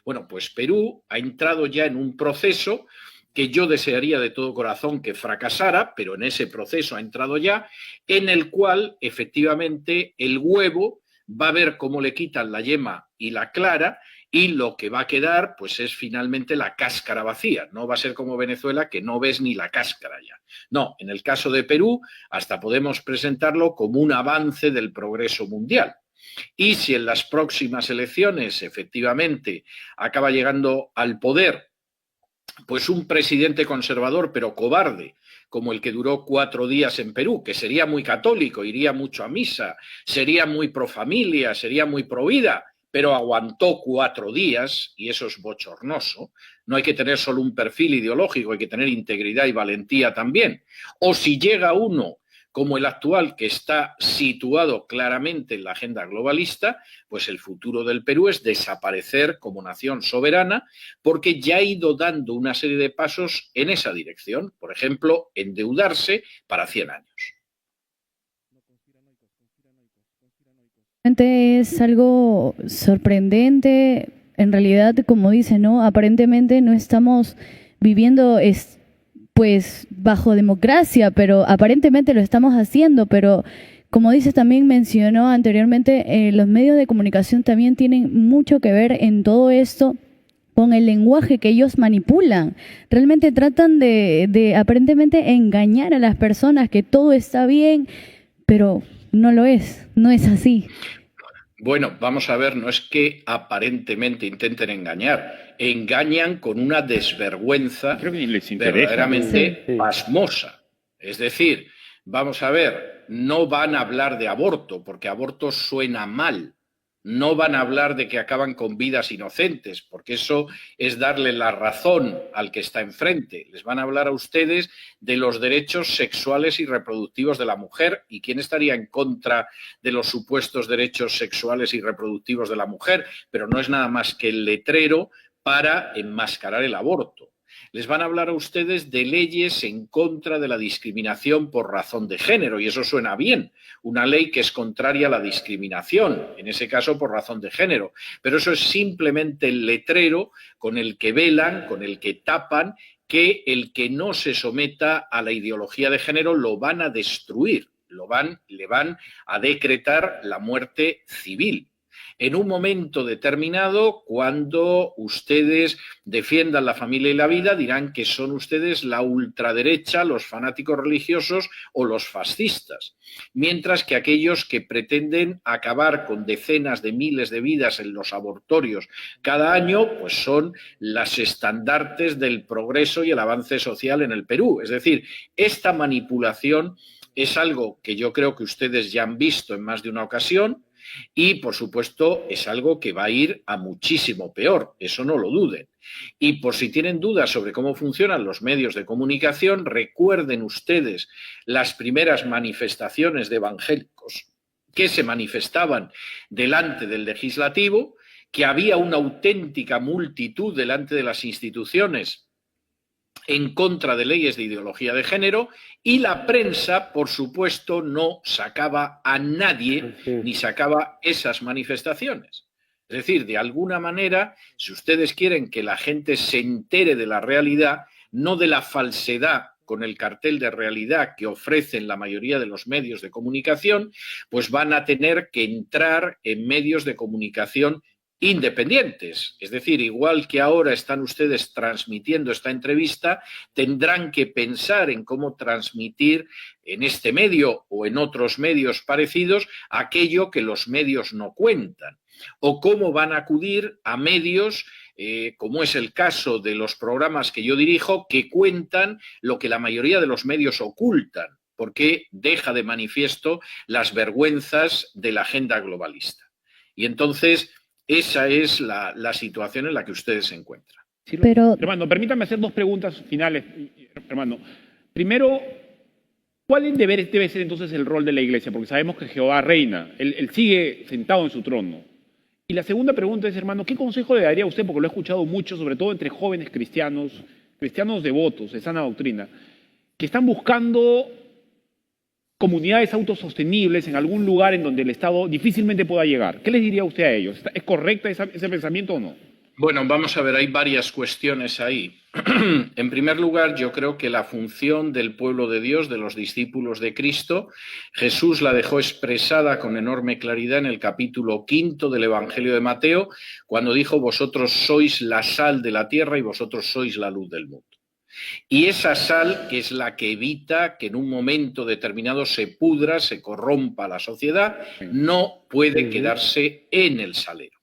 Bueno, pues Perú ha entrado ya en un proceso que yo desearía de todo corazón que fracasara, pero en ese proceso ha entrado ya, en el cual efectivamente el huevo va a ver cómo le quitan la yema y la clara, y lo que va a quedar pues es finalmente la cáscara vacía. No va a ser como Venezuela, que no ves ni la cáscara ya. No, en el caso de Perú hasta podemos presentarlo como un avance del progreso mundial. Y si en las próximas elecciones efectivamente acaba llegando al poder pues un presidente conservador pero cobarde, como el que duró 4 días en Perú, que sería muy católico, iría mucho a misa, sería muy pro familia, sería muy pro vida, pero aguantó 4 días, y eso es bochornoso. No hay que tener solo un perfil ideológico, hay que tener integridad y valentía también. O si llega uno como el actual, que está situado claramente en la agenda globalista, pues el futuro del Perú es desaparecer como nación soberana, porque ya ha ido dando una serie de pasos en esa dirección. Por ejemplo, endeudarse para 100 años. Es algo sorprendente, en realidad, como dice, ¿no? Aparentemente no estamos viviendo pues bajo democracia, pero aparentemente lo estamos haciendo, pero como dice, también mencionó anteriormente, los medios de comunicación también tienen mucho que ver en todo esto con el lenguaje que ellos manipulan. Realmente tratan de aparentemente engañar a las personas que todo está bien, pero no lo es, no es así. Bueno, vamos a ver, no es que aparentemente intenten engañar, engañan con una desvergüenza Creo que ni les interesa. verdaderamente Sí. pasmosa. Es decir, vamos a ver, no van a hablar de aborto, porque aborto suena mal. No van a hablar de que acaban con vidas inocentes, porque eso es darle la razón al que está enfrente. Les van a hablar a ustedes de los derechos sexuales y reproductivos de la mujer. ¿Y quién estaría en contra de los supuestos derechos sexuales y reproductivos de la mujer? Pero no es nada más que el letrero para enmascarar el aborto. Les van a hablar a ustedes de leyes en contra de la discriminación por razón de género, y eso suena bien, una ley que es contraria a la discriminación, en ese caso por razón de género, pero eso es simplemente el letrero con el que velan, con el que tapan que el que no se someta a la ideología de género lo van a destruir, le van a decretar la muerte civil. En un momento determinado, cuando ustedes defiendan la familia y la vida, dirán que son ustedes la ultraderecha, los fanáticos religiosos o los fascistas. Mientras que aquellos que pretenden acabar con decenas de miles de vidas en los abortorios cada año, pues son las estandartes del progreso y el avance social en el Perú. Es decir, esta manipulación es algo que yo creo que ustedes ya han visto en más de una ocasión. Y, por supuesto, es algo que va a ir a muchísimo peor, eso no lo duden. Y por si tienen dudas sobre cómo funcionan los medios de comunicación, recuerden ustedes las primeras manifestaciones de evangélicos que se manifestaban delante del legislativo, que había una auténtica multitud delante de las instituciones en contra de leyes de ideología de género, y la prensa, por supuesto, no sacaba a nadie ni sacaba esas manifestaciones. Es decir, de alguna manera, si ustedes quieren que la gente se entere de la realidad, no de la falsedad con el cartel de realidad que ofrecen la mayoría de los medios de comunicación, pues van a tener que entrar en medios de comunicación independientes. Es decir, igual que ahora están ustedes transmitiendo esta entrevista, tendrán que pensar en cómo transmitir en este medio o en otros medios parecidos aquello que los medios no cuentan, o cómo van a acudir a medios como es el caso de los programas que yo dirijo, que cuentan lo que la mayoría de los medios ocultan, porque deja de manifiesto las vergüenzas de la agenda globalista. Y entonces esa es la situación en la que ustedes se encuentran. Sí, Pero- hermano, permítame hacer dos preguntas finales, hermano. Primero, ¿cuál debe ser entonces el rol de la iglesia? Porque sabemos que Jehová reina, él sigue sentado en su trono. Y la segunda pregunta es, hermano, ¿qué consejo le daría a usted? Porque lo he escuchado mucho, sobre todo entre jóvenes cristianos devotos de sana doctrina, que están buscando comunidades autosostenibles en algún lugar en donde el Estado difícilmente pueda llegar. ¿Qué les diría usted a ellos? ¿Es correcto ese pensamiento o no? Bueno, vamos a ver, hay varias cuestiones ahí. En primer lugar, yo creo que la función del pueblo de Dios, de los discípulos de Cristo, Jesús la dejó expresada con enorme claridad en el capítulo 5 del Evangelio de Mateo, cuando dijo: vosotros sois la sal de la tierra y vosotros sois la luz del mundo. Y esa sal, que es la que evita que en un momento determinado se pudra, se corrompa la sociedad, no puede quedarse en el salero.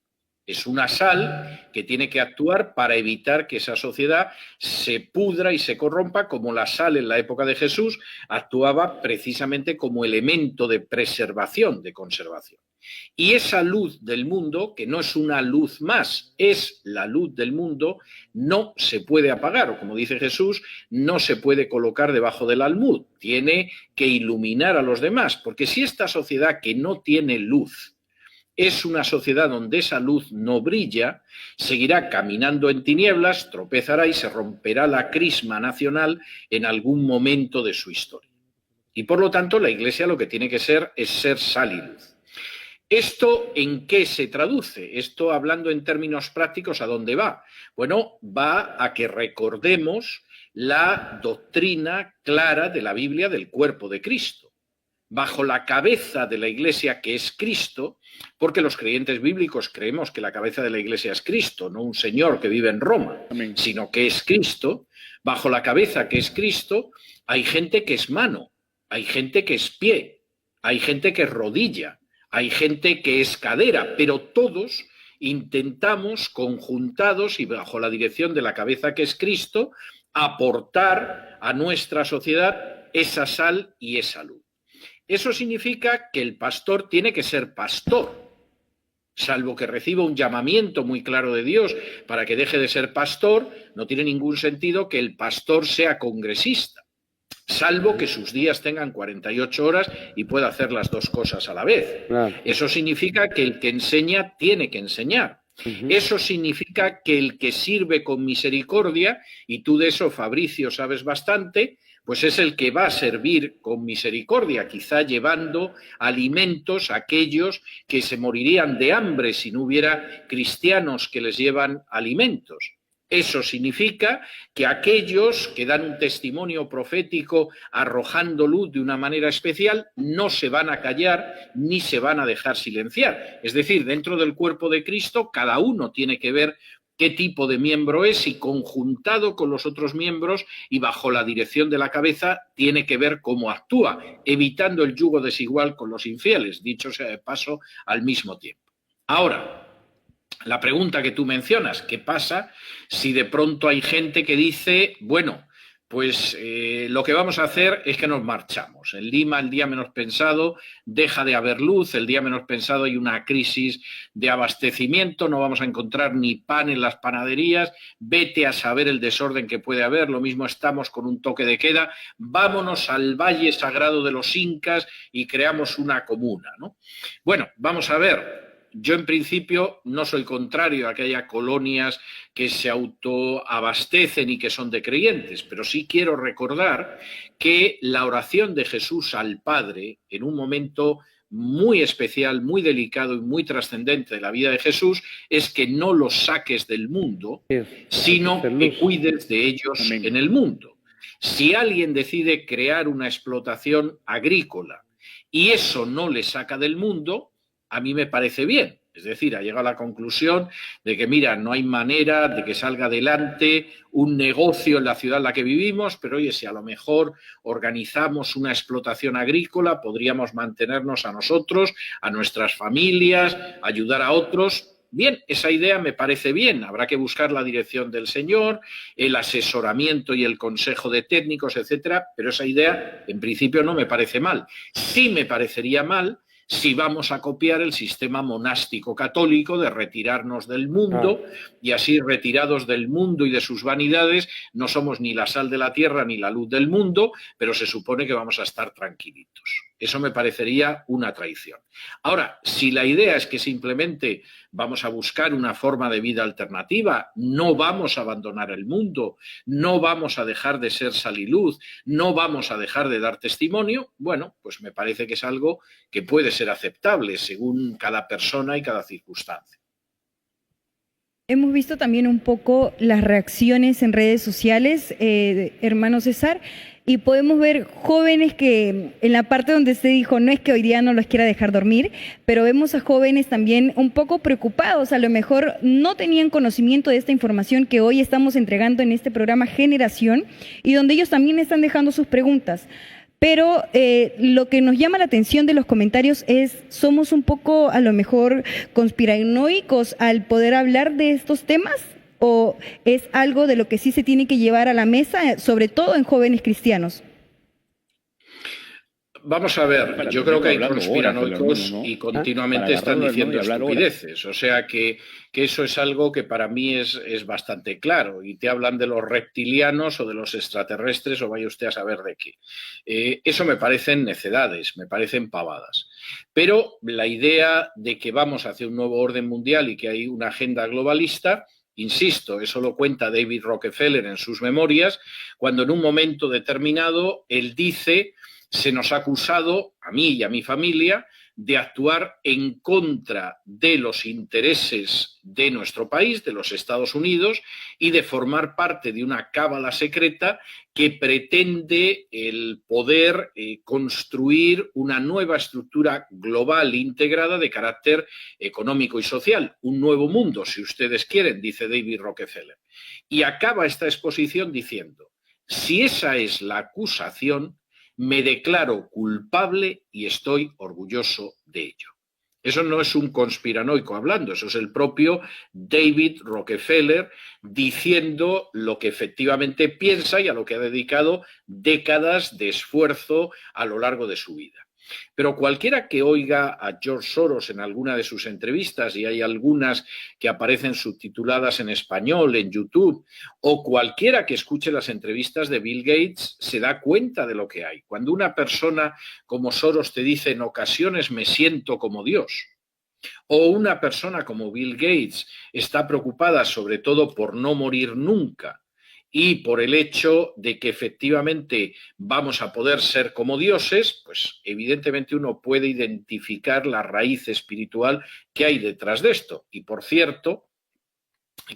Es una sal que tiene que actuar para evitar que esa sociedad se pudra y se corrompa, como la sal en la época de Jesús actuaba precisamente como elemento de preservación, de conservación. Y esa luz del mundo, que no es una luz más, es la luz del mundo, no se puede apagar, o como dice Jesús, no se puede colocar debajo del almud, tiene que iluminar a los demás, porque si esta sociedad que no tiene luz es una sociedad donde esa luz no brilla, seguirá caminando en tinieblas, tropezará y se romperá la crisma nacional en algún momento de su historia. Y por lo tanto la Iglesia lo que tiene que ser es ser sal y luz. ¿Esto en qué se traduce? Esto, hablando en términos prácticos, ¿a dónde va? Bueno, va a que recordemos la doctrina clara de la Biblia del cuerpo de Cristo, bajo la cabeza de la Iglesia, que es Cristo, porque los creyentes bíblicos creemos que la cabeza de la Iglesia es Cristo, no un señor que vive en Roma, Amén. sino que es Cristo. Bajo la cabeza que es Cristo hay gente que es mano, hay gente que es pie, hay gente que es rodilla, hay gente que es cadera, pero todos intentamos, conjuntados y bajo la dirección de la cabeza que es Cristo, aportar a nuestra sociedad esa sal y esa luz. Eso significa que el pastor tiene que ser pastor, salvo que reciba un llamamiento muy claro de Dios para que deje de ser pastor. No tiene ningún sentido que el pastor sea congresista, salvo que sus días tengan 48 horas y pueda hacer las dos cosas a la vez. Claro. Eso significa que el que enseña tiene que enseñar. Eso significa que el que sirve con misericordia, y tú de eso, Fabricio, sabes bastante, pues es el que va a servir con misericordia, quizá llevando alimentos a aquellos que se morirían de hambre si no hubiera cristianos que les llevan alimentos. Eso significa que aquellos que dan un testimonio profético arrojando luz de una manera especial no se van a callar ni se van a dejar silenciar. Es decir, dentro del cuerpo de Cristo, cada uno tiene que ver qué tipo de miembro es y conjuntado con los otros miembros y bajo la dirección de la cabeza tiene que ver cómo actúa, evitando el yugo desigual con los infieles, dicho sea de paso, al mismo tiempo. Ahora, la pregunta que tú mencionas, ¿qué pasa si de pronto hay gente que dice, bueno, pues lo que vamos a hacer es que nos marchamos? En Lima, el día menos pensado, deja de haber luz, el día menos pensado hay una crisis de abastecimiento, no vamos a encontrar ni pan en las panaderías, vete a saber el desorden que puede haber, lo mismo estamos con un toque de queda, vámonos al Valle Sagrado de los Incas y creamos una comuna, ¿no? Bueno, vamos a ver. Yo, en principio, no soy contrario a que haya colonias que se autoabastecen y que son de creyentes, pero sí quiero recordar que la oración de Jesús al Padre, en un momento muy especial, muy delicado y muy trascendente de la vida de Jesús, es que no los saques del mundo, sino que cuides de ellos en el mundo. Si alguien decide crear una explotación agrícola y eso no le saca del mundo, a mí me parece bien. Es decir, ha llegado a la conclusión de que, mira, no hay manera de que salga adelante un negocio en la ciudad en la que vivimos, pero oye, si a lo mejor organizamos una explotación agrícola, podríamos mantenernos a nosotros, a nuestras familias, ayudar a otros. Bien, esa idea me parece bien. Habrá que buscar la dirección del Señor, el asesoramiento y el consejo de técnicos, etcétera, pero esa idea, en principio, no me parece mal. Sí me parecería mal si vamos a copiar el sistema monástico católico de retirarnos del mundo y así retirados del mundo y de sus vanidades no somos ni la sal de la tierra ni la luz del mundo, pero se supone que vamos a estar tranquilitos. Eso me parecería una traición. Ahora, si la idea es que simplemente vamos a buscar una forma de vida alternativa, no vamos a abandonar el mundo, no vamos a dejar de ser sal y luz, no vamos a dejar de dar testimonio, bueno, pues me parece que es algo que puede ser aceptable según cada persona y cada circunstancia. Hemos visto también un poco las reacciones en redes sociales, hermano César, y podemos ver jóvenes que en la parte donde usted dijo, no es que hoy día no los quiera dejar dormir, pero vemos a jóvenes también un poco preocupados, a lo mejor no tenían conocimiento de esta información que hoy estamos entregando en este programa Generación y donde ellos también están dejando sus preguntas. Pero lo que nos llama la atención de los comentarios es, somos un poco a lo mejor conspiranoicos al poder hablar de estos temas, o es algo de lo que sí se tiene que llevar a la mesa, sobre todo en jóvenes cristianos. Vamos a ver, yo creo que hay conspiranoicos y continuamente están diciendo estupideces, o sea que eso es algo que para mí es bastante claro, y te hablan de los reptilianos o de los extraterrestres o vaya usted a saber de qué. Eso me parecen necedades, me parecen pavadas, pero la idea de que vamos hacia un nuevo orden mundial y que hay una agenda globalista, insisto, eso lo cuenta David Rockefeller en sus memorias, cuando en un momento determinado él dice: se nos ha acusado, a mí y a mi familia, de actuar en contra de los intereses de nuestro país, de los Estados Unidos, y de formar parte de una cábala secreta que pretende el poder construir una nueva estructura global integrada de carácter económico y social, un nuevo mundo, si ustedes quieren, dice David Rockefeller. Y acaba esta exposición diciendo: si esa es la acusación, me declaro culpable y estoy orgulloso de ello. Eso no es un conspiranoico hablando, eso es el propio David Rockefeller diciendo lo que efectivamente piensa y a lo que ha dedicado décadas de esfuerzo a lo largo de su vida. Pero cualquiera que oiga a George Soros en alguna de sus entrevistas, y hay algunas que aparecen subtituladas en español en YouTube, o cualquiera que escuche las entrevistas de Bill Gates, se da cuenta de lo que hay. Cuando una persona como Soros te dice en ocasiones me siento como Dios, o una persona como Bill Gates está preocupada sobre todo por no morir nunca, y por el hecho de que efectivamente vamos a poder ser como dioses, pues evidentemente uno puede identificar la raíz espiritual que hay detrás de esto. Y por cierto,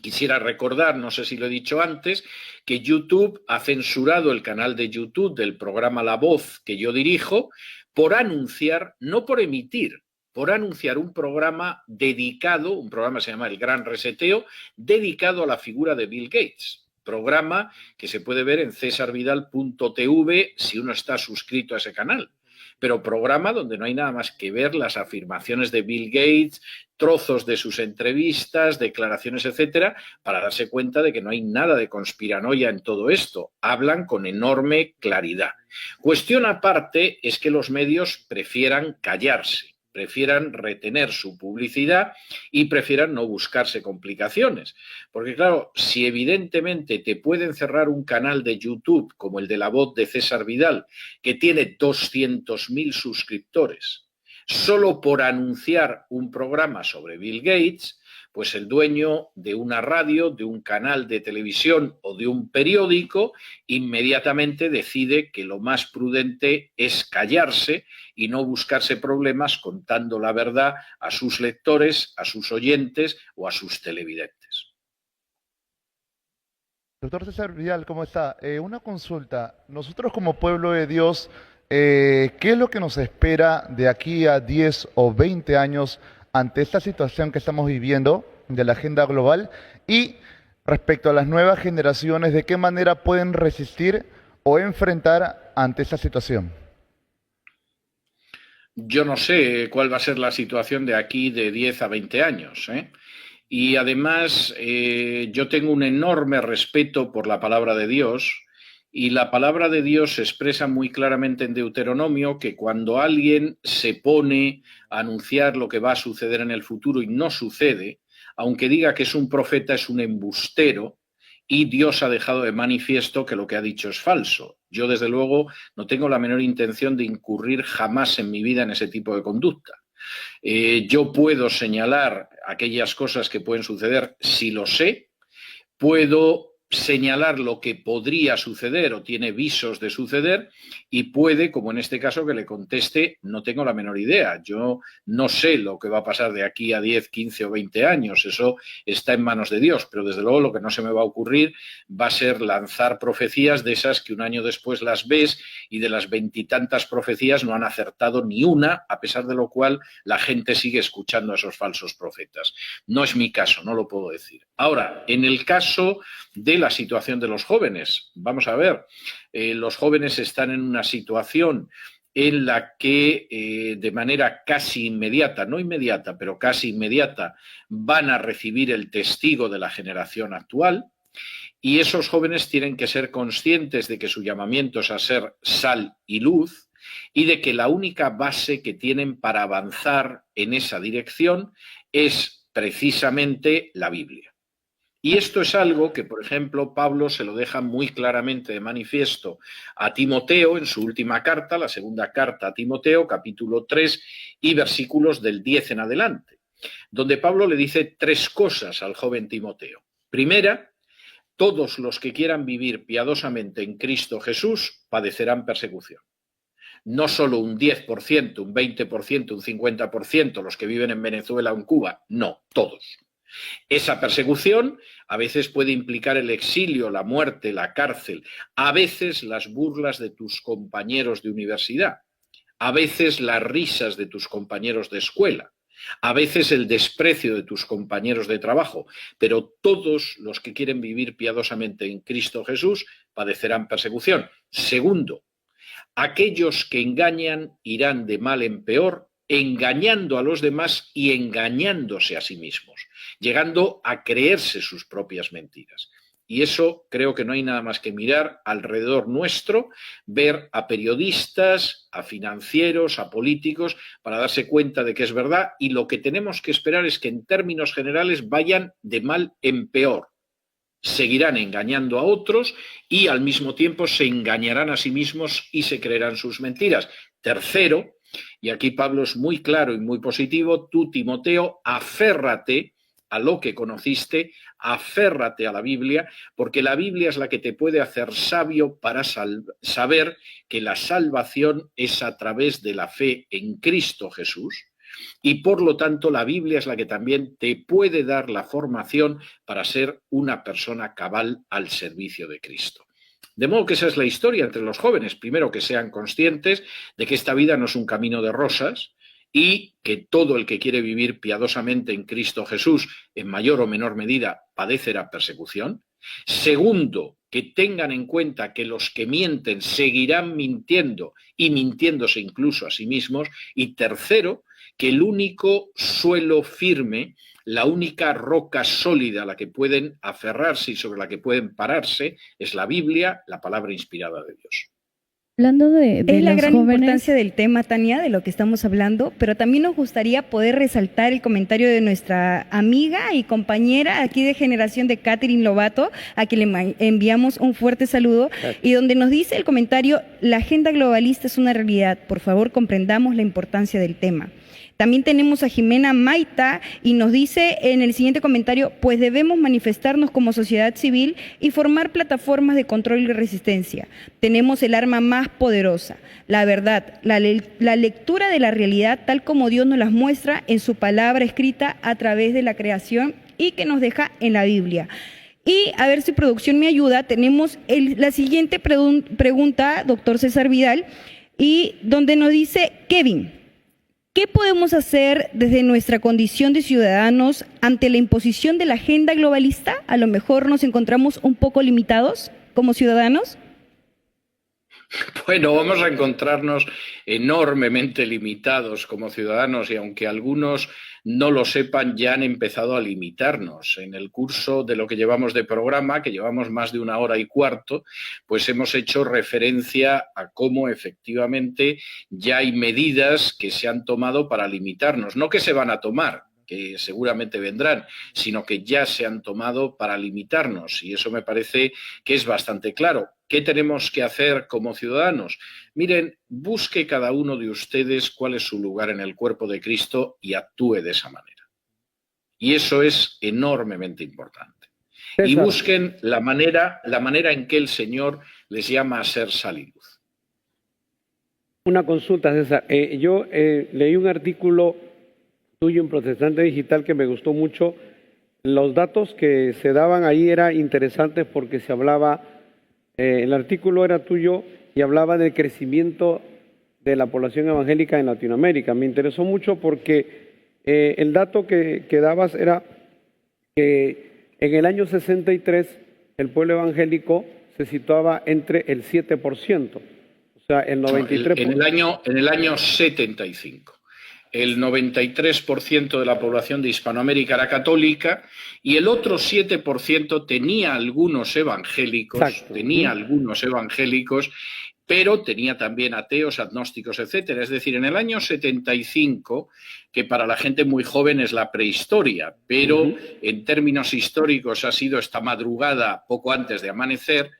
quisiera recordar, no sé si lo he dicho antes, que YouTube ha censurado el canal de YouTube del programa La Voz que yo dirijo por anunciar, no por emitir, por anunciar un programa dedicado, un programa que se llama El Gran Reseteo, dedicado a la figura de Bill Gates. Programa que se puede ver en cesarvidal.tv si uno está suscrito a ese canal. Pero programa donde no hay nada más que ver las afirmaciones de Bill Gates, trozos de sus entrevistas, declaraciones, etcétera, para darse cuenta de que no hay nada de conspiranoia en todo esto. Hablan con enorme claridad. Cuestión aparte es que los medios prefieran callarse, prefieran retener su publicidad y prefieran no buscarse complicaciones. Porque claro, si evidentemente te pueden cerrar un canal de YouTube como el de La Voz de César Vidal, que tiene 200.000 suscriptores, solo por anunciar un programa sobre Bill Gates, pues el dueño de una radio, de un canal de televisión o de un periódico inmediatamente decide que lo más prudente es callarse y no buscarse problemas contando la verdad a sus lectores, a sus oyentes o a sus televidentes. Doctor César Vidal, ¿cómo está? Una consulta. Nosotros como pueblo de Dios, ¿qué es lo que nos espera de aquí a 10 o 20 años ante esta situación que estamos viviendo de la agenda global? Y respecto a las nuevas generaciones, ¿de qué manera pueden resistir o enfrentar ante esta situación? Yo no sé cuál va a ser la situación de aquí de 10 a 20 años, ¿eh? Y además yo tengo un enorme respeto por la palabra de Dios, y la palabra de Dios se expresa muy claramente en Deuteronomio que cuando alguien se pone a anunciar lo que va a suceder en el futuro y no sucede, aunque diga que es un profeta, es un embustero, y Dios ha dejado de manifiesto que lo que ha dicho es falso. Yo, desde luego, no tengo la menor intención de incurrir jamás en mi vida en ese tipo de conducta. Yo puedo señalar aquellas cosas que pueden suceder si lo sé, puedo señalar lo que podría suceder o tiene visos de suceder, y puede, como en este caso, que le conteste no tengo la menor idea, yo no sé lo que va a pasar de aquí a 10, 15 o 20 años, eso está en manos de Dios, pero desde luego lo que no se me va a ocurrir va a ser lanzar profecías de esas que un año después las ves y de las 20 y tantas profecías no han acertado ni una, a pesar de lo cual la gente sigue escuchando a esos falsos profetas. No es mi caso, no lo puedo decir. Ahora, en el caso de la situación de los jóvenes, vamos a ver, los jóvenes están en una situación en la que de manera casi inmediata, no inmediata, pero casi inmediata, van a recibir el testigo de la generación actual, y esos jóvenes tienen que ser conscientes de que su llamamiento es a ser sal y luz, y de que la única base que tienen para avanzar en esa dirección es precisamente la Biblia. Y esto es algo que, por ejemplo, Pablo se lo deja muy claramente de manifiesto a Timoteo en su última carta, la segunda carta a Timoteo, capítulo 3 y versículos del 10 en adelante, donde Pablo le dice 3 cosas al joven Timoteo. Primera, todos los que quieran vivir piadosamente en Cristo Jesús padecerán persecución. No solo un 10%, un 20%, un 50% los que viven en Venezuela o en Cuba, no, todos. Esa persecución a veces puede implicar el exilio, la muerte, la cárcel, a veces las burlas de tus compañeros de universidad, a veces las risas de tus compañeros de escuela, a veces el desprecio de tus compañeros de trabajo, pero todos los que quieren vivir piadosamente en Cristo Jesús padecerán persecución. Segundo, aquellos que engañan irán de mal en peor engañando a los demás y engañándose a sí mismos, llegando a creerse sus propias mentiras. Y eso creo que no hay nada más que mirar alrededor nuestro, ver a periodistas, a financieros, a políticos, para darse cuenta de que es verdad, y lo que tenemos que esperar es que en términos generales vayan de mal en peor. Seguirán engañando a otros y al mismo tiempo se engañarán a sí mismos y se creerán sus mentiras. Tercero, y aquí Pablo es muy claro y muy positivo, tú, Timoteo, aférrate a lo que conociste, aférrate a la Biblia, porque la Biblia es la que te puede hacer sabio para saber que la salvación es a través de la fe en Cristo Jesús, y por lo tanto la Biblia es la que también te puede dar la formación para ser una persona cabal al servicio de Cristo. De modo que esa es la historia entre los jóvenes. Primero, que sean conscientes de que esta vida no es un camino de rosas, y que todo el que quiere vivir piadosamente en Cristo Jesús, en mayor o menor medida, padecerá persecución. Segundo, que tengan en cuenta que los que mienten seguirán mintiendo y mintiéndose incluso a sí mismos. Y tercero, que el único suelo firme, la única roca sólida a la que pueden aferrarse y sobre la que pueden pararse es la Biblia, la palabra inspirada de Dios. Hablando de Es la los gran jóvenes, importancia del tema, Tania, de lo que estamos hablando, pero también nos gustaría poder resaltar el comentario de nuestra amiga y compañera aquí de Generación de Catherine Lobato, a quien le enviamos un fuerte saludo, y donde nos dice el comentario: la agenda globalista es una realidad, por favor comprendamos la importancia del tema. También tenemos a Jimena Maita y nos dice en el siguiente comentario: pues debemos manifestarnos como sociedad civil y formar plataformas de control y resistencia. Tenemos el arma más poderosa, la verdad, la lectura de la realidad tal como Dios nos las muestra en su palabra escrita a través de la creación y que nos deja en la Biblia. Y a ver si producción me ayuda, tenemos la siguiente pregunta, doctor César Vidal, y donde nos dice Kevin: ¿qué podemos hacer desde nuestra condición de ciudadanos ante la imposición de la agenda globalista? A lo mejor nos encontramos un poco limitados como ciudadanos. Bueno, vamos a encontrarnos enormemente limitados como ciudadanos, y aunque algunos no lo sepan, ya han empezado a limitarnos. En el curso de lo que llevamos de programa, que llevamos más de 1 hora y cuarto, pues hemos hecho referencia a cómo efectivamente ya hay medidas que se han tomado para limitarnos, no que se van a tomar, que seguramente vendrán, sino que ya se han tomado para limitarnos, y eso me parece que es bastante claro. ¿Qué tenemos que hacer como ciudadanos? Miren, busque cada uno de ustedes cuál es su lugar en el cuerpo de Cristo y actúe de esa manera. Y eso es enormemente importante. Y busquen la manera en que el Señor les llama a ser sal y luz. Una consulta, César. Yo leí un artículo tuyo en Protestante Digital que me gustó mucho. Los datos que se daban ahí eran interesantes porque se hablaba, el artículo era tuyo y hablaba del crecimiento de la población evangélica en Latinoamérica. Me interesó mucho porque el dato que dabas era que en el año 63 el pueblo evangélico se situaba entre el 7%, o sea, el 93%. En el año 75. El 93% de la población de Hispanoamérica era católica y el otro 7% tenía algunos evangélicos, pero tenía también ateos, agnósticos, etcétera. Es decir, en el año 75, que para la gente muy joven es la prehistoria, pero en términos históricos ha sido esta madrugada poco antes de amanecer,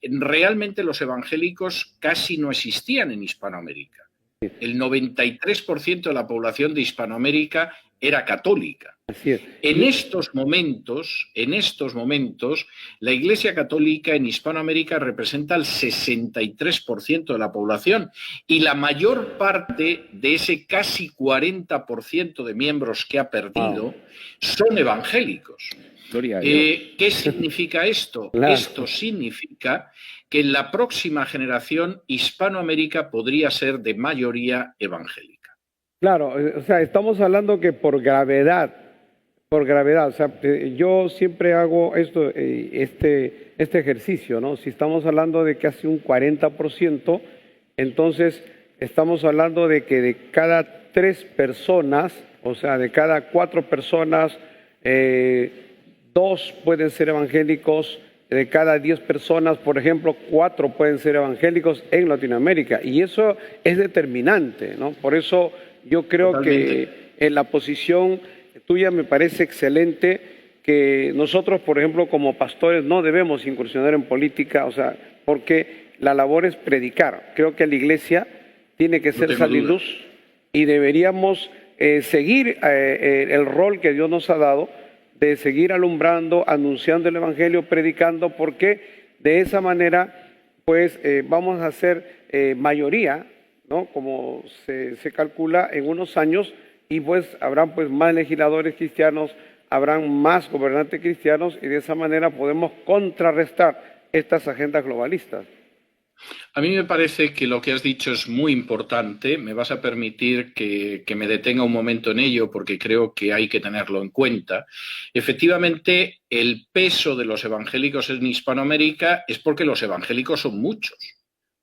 realmente los evangélicos casi no existían en Hispanoamérica. El 93% de la población de Hispanoamérica era católica. Así es. En estos momentos, la Iglesia Católica en Hispanoamérica representa el 63% de la población y la mayor parte de ese casi 40% de miembros que ha perdido son evangélicos. ¿Qué significa esto? Claro. Esto significa que en la próxima generación Hispanoamérica podría ser de mayoría evangélica. Claro, o sea, estamos hablando que por gravedad, o sea, yo siempre hago este ejercicio, ¿no? Si estamos hablando de casi un 40%, entonces estamos hablando de que de cada 3 personas, o sea, de cada 4 personas, 2 pueden ser evangélicos, de cada 10 personas, por ejemplo, 4 pueden ser evangélicos en Latinoamérica. Y eso es determinante, ¿no? Por eso yo creo Totalmente. que en la posición tuya me parece excelente que nosotros, por ejemplo, como pastores no debemos incursionar en política, o sea, porque la labor es predicar. Creo que la iglesia tiene que ser tengo sal y duda. luz y deberíamos seguir el rol que Dios nos ha dado de seguir alumbrando, anunciando el Evangelio, predicando, porque de esa manera pues vamos a ser mayoría, ¿no? Como se calcula en unos años, y pues habrán pues más legisladores cristianos, habrán más gobernantes cristianos, y de esa manera podemos contrarrestar estas agendas globalistas. A mí me parece que lo que has dicho es muy importante. Me vas a permitir que me detenga un momento en ello porque creo que hay que tenerlo en cuenta. Efectivamente, el peso de los evangélicos en Hispanoamérica es porque los evangélicos son muchos.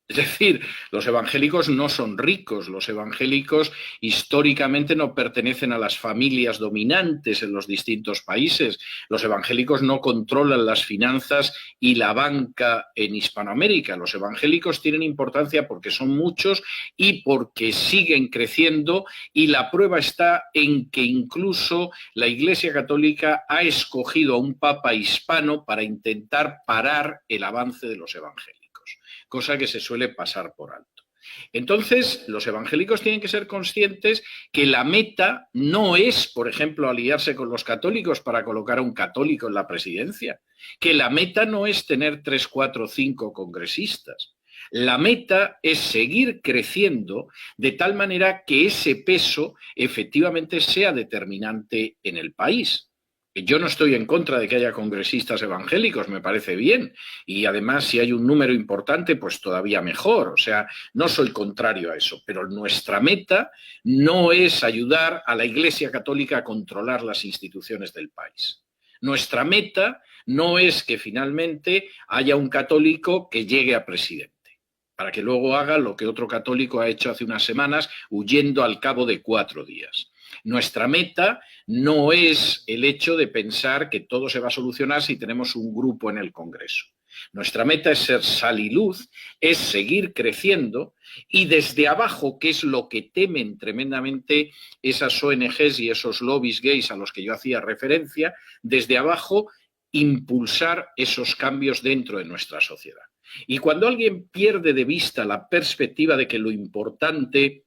Es decir, los evangélicos no son ricos, los evangélicos históricamente no pertenecen a las familias dominantes en los distintos países, los evangélicos no controlan las finanzas y la banca en Hispanoamérica. Los evangélicos tienen importancia porque son muchos y porque siguen creciendo, y la prueba está en que incluso la Iglesia Católica ha escogido a un papa hispano para intentar parar el avance de los evangélicos, cosa que se suele pasar por alto. Entonces, los evangélicos tienen que ser conscientes que la meta no es, por ejemplo, aliarse con los católicos para colocar a un católico en la presidencia, que la meta no es tener 3, 4, 5 congresistas. La meta es seguir creciendo de tal manera que ese peso efectivamente sea determinante en el país. Yo no estoy en contra de que haya congresistas evangélicos, me parece bien. Y además, si hay un número importante, pues todavía mejor. O sea, no soy contrario a eso. Pero nuestra meta no es ayudar a la Iglesia Católica a controlar las instituciones del país. Nuestra meta no es que finalmente haya un católico que llegue a presidente, para que luego haga lo que otro católico ha hecho hace unas semanas, huyendo al cabo de 4 días. Nuestra meta no es el hecho de pensar que todo se va a solucionar si tenemos un grupo en el Congreso. Nuestra meta es ser sal y luz, es seguir creciendo, y desde abajo, que es lo que temen tremendamente esas ONGs y esos lobbies gays a los que yo hacía referencia, desde abajo impulsar esos cambios dentro de nuestra sociedad. Y cuando alguien pierde de vista la perspectiva de que lo importante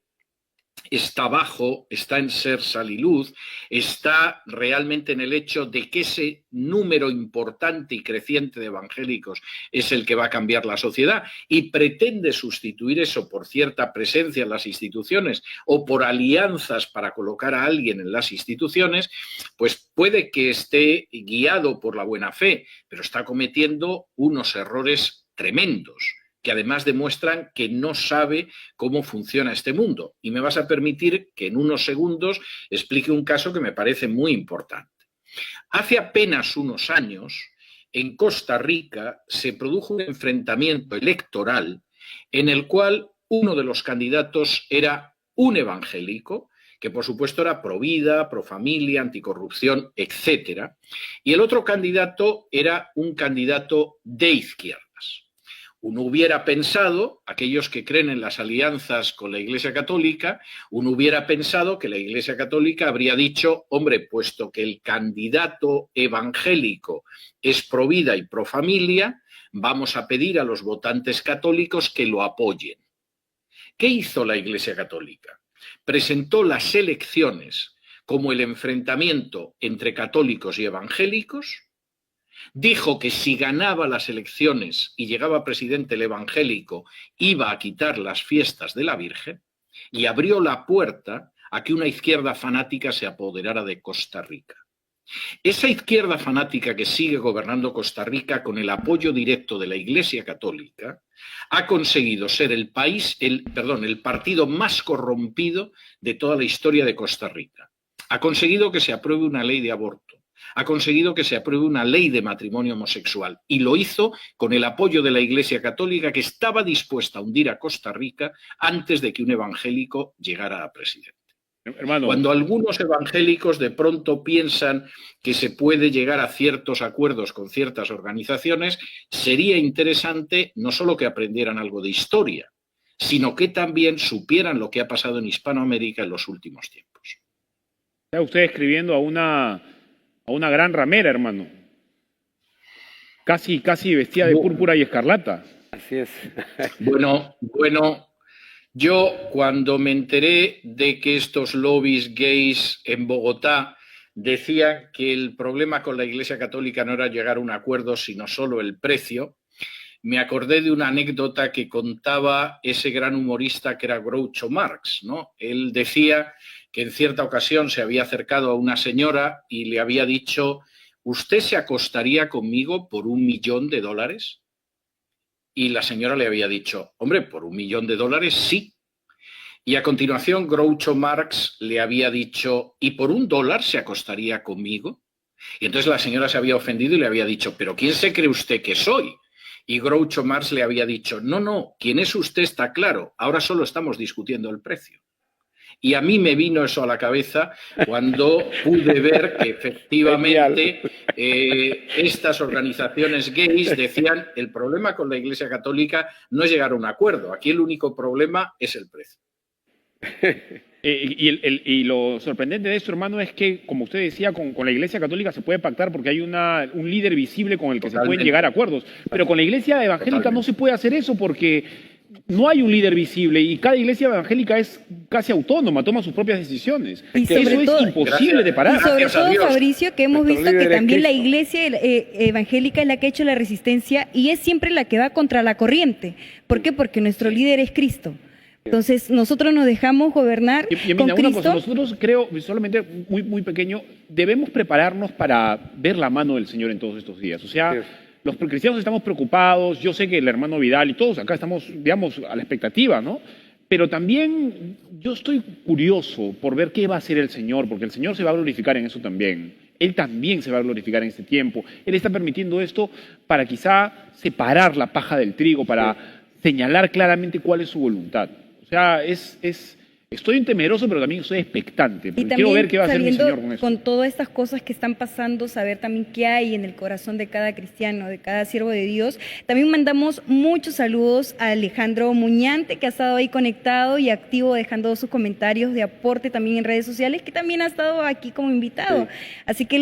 está abajo, está en ser sal y luz, está realmente en el hecho de que ese número importante y creciente de evangélicos es el que va a cambiar la sociedad, y pretende sustituir eso por cierta presencia en las instituciones o por alianzas para colocar a alguien en las instituciones, pues puede que esté guiado por la buena fe, pero está cometiendo unos errores tremendos, que además demuestran que no sabe cómo funciona este mundo. Y me vas a permitir que en unos segundos explique un caso que me parece muy importante. Hace apenas unos años, en Costa Rica, se produjo un enfrentamiento electoral en el cual uno de los candidatos era un evangélico, que por supuesto era pro vida, pro familia, anticorrupción, etc. Y el otro candidato era un candidato de izquierda. Uno hubiera pensado, aquellos que creen en las alianzas con la Iglesia Católica, uno hubiera pensado que la Iglesia Católica habría dicho, hombre, puesto que el candidato evangélico es pro vida y pro familia, vamos a pedir a los votantes católicos que lo apoyen. ¿Qué hizo la Iglesia Católica? Presentó las elecciones como el enfrentamiento entre católicos y evangélicos. Dijo que si ganaba las elecciones y llegaba presidente el evangélico, iba a quitar las fiestas de la Virgen, y abrió la puerta a que una izquierda fanática se apoderara de Costa Rica. Esa izquierda fanática que sigue gobernando Costa Rica con el apoyo directo de la Iglesia Católica ha conseguido ser el partido más corrompido de toda la historia de Costa Rica. Ha conseguido que se apruebe una ley de aborto. ha conseguido que se apruebe una ley de matrimonio homosexual y lo hizo con el apoyo de la Iglesia Católica, que estaba dispuesta a hundir a Costa Rica antes de que un evangélico llegara a presidente. Hermano, Cuando algunos evangélicos de pronto piensan que se puede llegar a ciertos acuerdos con ciertas organizaciones, sería interesante no solo que aprendieran algo de historia, sino que también supieran lo que ha pasado en Hispanoamérica en los últimos tiempos. está usted escribiendo a una gran ramera, hermano. Casi vestida de púrpura y escarlata. Así es. Bueno, yo cuando me enteré de que estos lobbies gays en Bogotá decían que el problema con la Iglesia Católica no era llegar a un acuerdo, sino solo el precio, me acordé de una anécdota que contaba ese gran humorista que era Groucho Marx, ¿no? Él decía que en cierta ocasión se había acercado a una señora y le había dicho: ¿usted se acostaría conmigo por $1 millón? Y la señora le había dicho: hombre, por $1 millón sí. Y a continuación Groucho Marx le había dicho: ¿y por $1 se acostaría conmigo? Y entonces la señora se había ofendido y le había dicho: ¿pero quién se cree usted que soy? Y Groucho Marx le había dicho: no, quién es usted está claro, ahora solo estamos discutiendo el precio. Y a mí me vino eso a la cabeza cuando pude ver que efectivamente estas organizaciones gays decían: el problema con la Iglesia Católica no es llegar a un acuerdo, aquí el único problema es el precio. Y lo sorprendente de esto, hermano, es que, como usted decía, con la Iglesia Católica se puede pactar porque hay un líder visible con el que se pueden llegar a acuerdos. Pero con la Iglesia evangélica no se puede hacer eso porque no hay un líder visible y cada iglesia evangélica es casi autónoma, toma sus propias decisiones. Y Eso sobre es todo, imposible de parar. Y sobre Gracias a todo, Dios. Fabricio, que hemos Nuestro visto que líder es también la Cristo. iglesia evangélica es la que ha hecho la resistencia y es siempre la que va contra la corriente. ¿Por qué? Porque nuestro líder es Cristo. Entonces, nosotros nos dejamos gobernar Y con mira, una cosa, Cristo. nosotros creo, solamente muy pequeño, debemos prepararnos para ver la mano del Señor en todos estos días. O sea, Sí. los cristianos estamos preocupados, yo sé que el hermano Vidal y todos acá estamos, digamos, a la expectativa, ¿no? Pero también yo estoy curioso por ver qué va a hacer el Señor, porque el Señor se va a glorificar en eso también. Él también se va a glorificar en este tiempo. Él está permitiendo esto para quizá separar la paja del trigo, para señalar claramente cuál es su voluntad. O sea, estoy temeroso, pero también estoy expectante. Y Porque también quiero ver qué va a hacer mi sabiendo Señor con eso. con todas estas cosas que están pasando, saber también qué hay en el corazón de cada cristiano, de cada siervo de Dios. También mandamos muchos saludos a Alejandro Muñante, que ha estado ahí conectado y activo, dejando sus comentarios de aporte también en redes sociales, que también ha estado aquí como invitado. Así que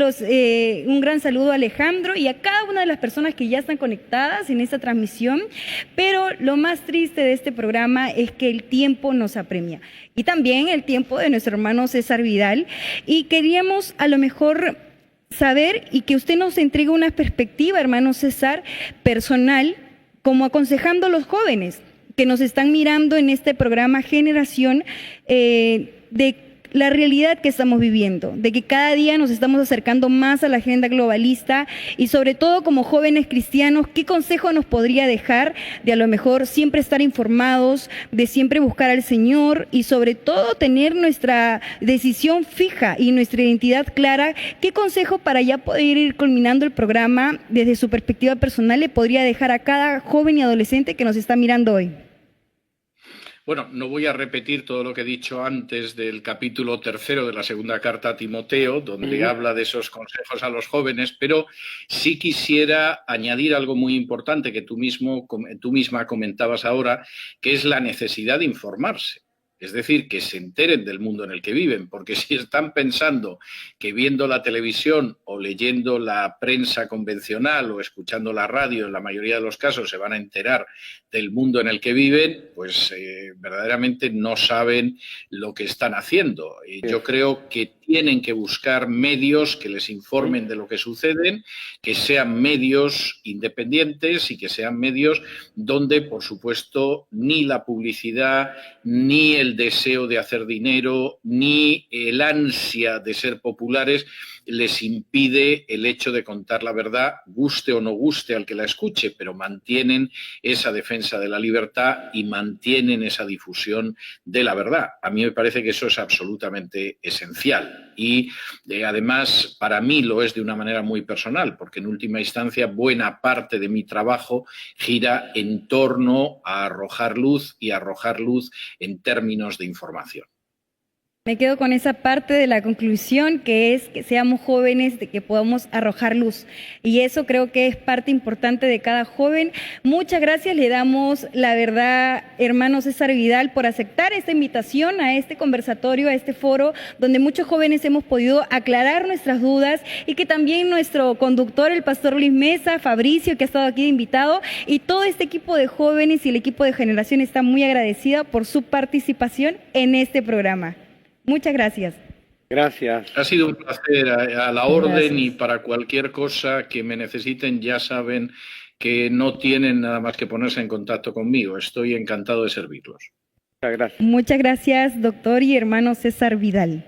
un gran saludo a Alejandro y a cada una de las personas que ya están conectadas en esta transmisión. Pero lo más triste de este programa es que el tiempo nos apremia. Y también el tiempo de nuestro hermano César Vidal. Y queríamos a lo mejor saber y que usted nos entregue una perspectiva, hermano César, personal, como aconsejando a los jóvenes que nos están mirando en este programa Generación, de la realidad que estamos viviendo, de que cada día nos estamos acercando más a la agenda globalista y sobre todo como jóvenes cristianos, ¿qué consejo nos podría dejar de a lo mejor siempre estar informados, de siempre buscar al Señor y sobre todo tener nuestra decisión fija y nuestra identidad clara? ¿Qué consejo para ya poder ir culminando el programa desde su perspectiva personal le podría dejar a cada joven y adolescente que nos está mirando hoy? Bueno, no voy a repetir todo lo que he dicho antes del capítulo 3 de la segunda carta a Timoteo, donde habla de esos consejos a los jóvenes, pero sí quisiera añadir algo muy importante que tú misma comentabas ahora, que es la necesidad de informarse. Es decir, que se enteren del mundo en el que viven, porque si están pensando que viendo la televisión o leyendo la prensa convencional o escuchando la radio, en la mayoría de los casos se van a enterar del mundo en el que viven, pues verdaderamente no saben lo que están haciendo. Y yo creo que tienen que buscar medios que les informen de lo que sucede, que sean medios independientes y que sean medios donde, por supuesto, ni la publicidad, ni el deseo de hacer dinero, ni el ansia de ser populares les impide el hecho de contar la verdad, guste o no guste al que la escuche, pero mantienen esa defensa de la libertad y mantienen esa difusión de la verdad. A mí me parece que eso es absolutamente esencial. mundial y además para mí lo es de una manera muy personal, porque en última instancia buena parte de mi trabajo gira en torno a arrojar luz y arrojar luz en términos de información. Me quedo con esa parte de la conclusión, que es que seamos jóvenes, de que podamos arrojar luz. Y eso creo que es parte importante de cada joven. Muchas gracias, le damos la verdad, hermano César Vidal, por aceptar esta invitación a este conversatorio, a este foro, donde muchos jóvenes hemos podido aclarar nuestras dudas y que también nuestro conductor, el pastor Luis Mesa, Fabricio, que ha estado aquí de invitado, y todo este equipo de jóvenes y el equipo de Generación está muy agradecida por su participación en este programa. Muchas gracias. Gracias. Ha sido un placer, a la orden, Gracias. y para cualquier cosa que me necesiten ya saben que no tienen nada más que ponerse en contacto conmigo. Estoy encantado de servirlos. Muchas gracias. Muchas gracias, doctor y hermano César Vidal.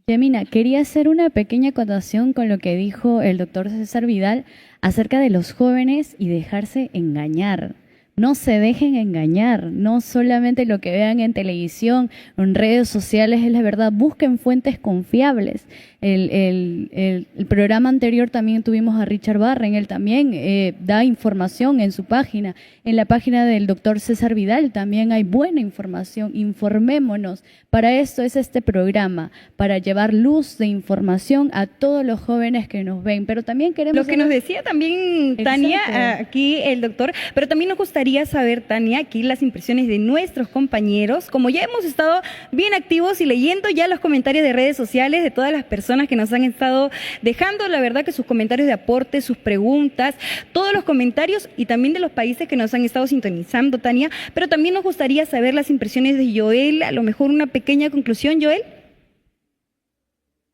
Yemina, quería hacer una pequeña acotación con lo que dijo el doctor César Vidal acerca de los jóvenes y dejarse engañar. No se dejen engañar, no solamente lo que vean en televisión o en redes sociales es la verdad, busquen fuentes confiables. El programa anterior también tuvimos a Richard Barren, él también da información en su página. En la página del doctor César Vidal también hay buena información, informémonos. Para esto es este programa, para llevar luz de información a todos los jóvenes que nos ven, pero también queremos... Lo que nos decía también Tania, Exacto. aquí el doctor, pero también nos gustaría saber, Tania, aquí las impresiones de nuestros compañeros, como ya hemos estado bien activos y leyendo ya los comentarios de redes sociales de todas las personas que nos han estado dejando, la verdad que sus comentarios de aporte, sus preguntas, todos los comentarios y también de los países que nos han estado sintonizando, Tania, pero también nos gustaría saber las impresiones de Joel, a lo mejor una pequeña conclusión, Joel.